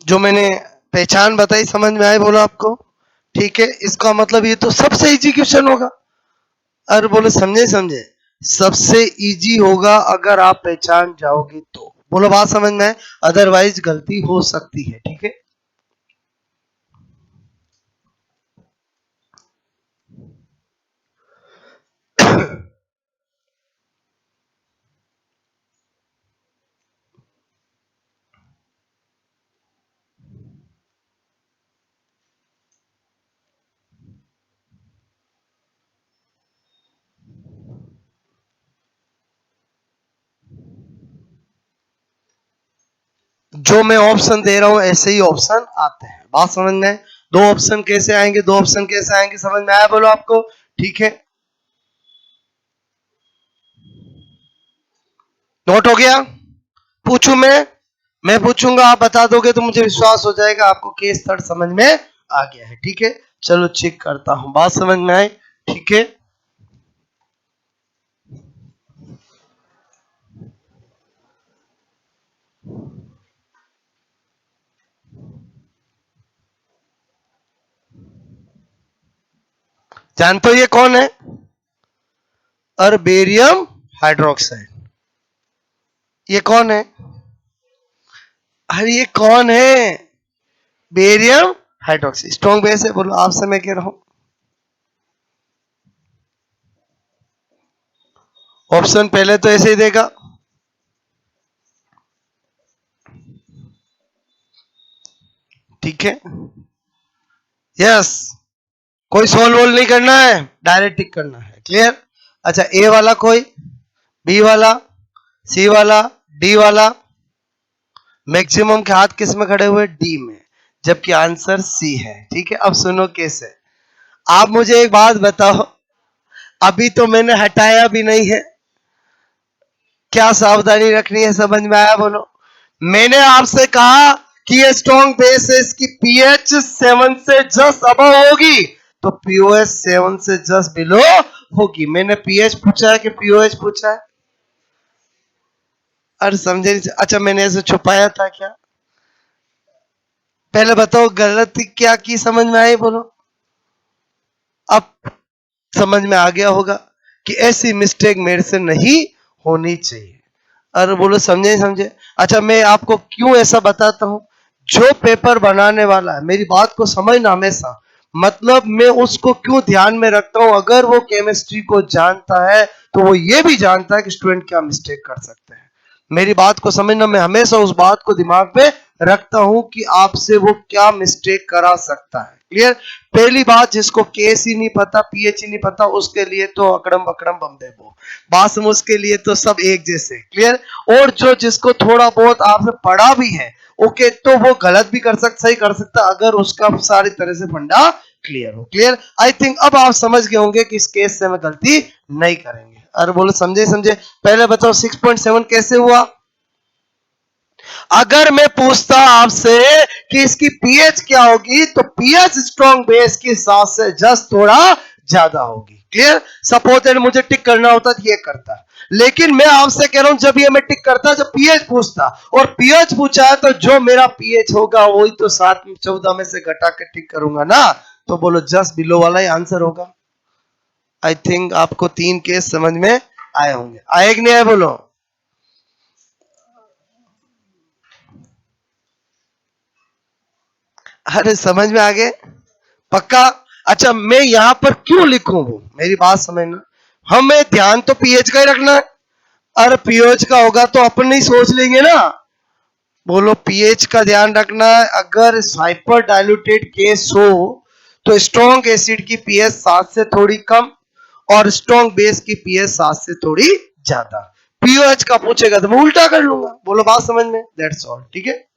जो मैंने पहचान बताई समझ में आए बोलो आपको, ठीक है। इसका मतलब ये तो सबसे इजी क्वेश्चन होगा, अरे बोलो समझे समझे, सबसे इजी होगा अगर आप पहचान जाओगे तो, बोलो बात समझ में आए, अदरवाइज गलती हो सकती है, ठीक है। जो मैं ऑप्शन दे रहा हूं ऐसे ही ऑप्शन आते हैं, बात समझ में आए। 2 ऑप्शन कैसे आएंगे, 2 ऑप्शन कैसे आएंगे समझ में आया बोलो आपको, ठीक है। नोट हो गया, पूछू मैं पूछूंगा आप बता दोगे तो मुझे विश्वास हो जाएगा आपको केस थर्ड समझ में आ गया है, ठीक है। चलो चेक करता हूं, बात समझ में आए, ठीक है। जानते हो ये कौन है, बेरियम हाइड्रोक्साइड। ये कौन है, अरे ये कौन है, बेरियम हाइड्रोक्साइड, स्ट्रॉन्ग बेस है, बोलो आपसे मैं कह रहा हूं। ऑप्शन पहले तो ऐसे ही देगा, ठीक है। यस, कोई सोल्व वोल्व नहीं करना है, डायरेक्ट टिक करना है, क्लियर। अच्छा ए वाला कोई, बी वाला, सी वाला, डी वाला, मैक्सिमम के हाथ किस में खड़े हुए, डी में। जबकि आंसर सी है। ठीक है, अब सुनो कैसे। आप मुझे एक बात बताओ, अभी तो मैंने हटाया भी नहीं है, क्या सावधानी रखनी है, समझ में आया बोलो। मैंने आपसे कहा कि ये स्ट्रॉन्ग बेस है, इसकी पीएच 7 से जस्ट अबव होगी, तो पीओएच 7 से जस्ट बिलो होगी। मैंने पीएच पूछा है कि पीओएच पूछा है? अरे समझे नहीं। अच्छा, मैंने ऐसे छुपाया था क्या? पहले बताओ गलती क्या की, समझ में आई बोलो। अब समझ में आ गया होगा कि ऐसी मिस्टेक मेरे से नहीं होनी चाहिए। अरे बोलो समझे नहीं समझे। अच्छा, मैं आपको क्यों ऐसा बताता हूं, जो पेपर बनाने वाला है, मेरी बात को समझना हमेशा, मतलब मैं उसको क्यों ध्यान में रखता हूं, अगर वो केमिस्ट्री को जानता है तो वो ये भी जानता है कि स्टूडेंट क्या मिस्टेक कर सकते हैं। मेरी बात को समझना, मैं हमेशा उस बात को दिमाग में रखता हूं कि आपसे वो क्या मिस्टेक करा सकता है। क्लियर? पहली बात, जिसको केस ही नहीं पता, पीएच ही नहीं पता, उसके लिए तो अकड़म बकड़म बम देवो, बासम उसके लिए तो सब एक जैसे। क्लियर? और जो जिसको थोड़ा बहुत आपसे पढ़ा भी है, ओके, तो वो गलत भी कर सकता, सही कर सकता, अगर उसका सारी तरह से फंडा क्लियर हो। क्लियर? आई थिंक अब आप समझ गए होंगे कि इस केस से हमें गलती नहीं करेंगे। अरे बोलो समझे समझे। पहले बताओ 6.7 कैसे हुआ। अगर मैं पूछता आपसे कि इसकी पीएच क्या होगी, तो पीएच स्ट्रॉन्ग बेस के साथ से जस्ट थोड़ा ज्यादा होगी। क्लियर? सपोज मुझे टिक करना होता तो ये करता, लेकिन मैं आपसे कह रहा हूं जब ये मैं टिक करता, जब पीएच पूछता, और पीएच पूछा है तो जो मेरा पीएच होगा वही तो 7 14 में से घटा के टिक करूंगा ना, तो बोलो जस्ट बिलो वाला ही आंसर होगा। आई थिंक आपको 3 केस समझ में आए होंगे। आए कि नहीं आए बोलो। अरे समझ में आ गए पक्का। अच्छा, मैं यहां पर क्यों लिखूं, वो मेरी बात समझना। हमें ध्यान तो पीएच का ही रखना है। अरे पीएच का होगा तो अपन नहीं सोच लेंगे ना। बोलो पीएच का ध्यान रखना है। अगर हाइपर डाइल्यूटेड केस हो तो स्ट्रॉन्ग एसिड की पीएच 7 से थोड़ी कम और स्ट्रॉन्ग बेस की पीएच 7 से थोड़ी ज्यादा। पीओएच का पूछेगा तो मैं उल्टा कर लूंगा। बोलो बात समझ में। That's all. ठीक है।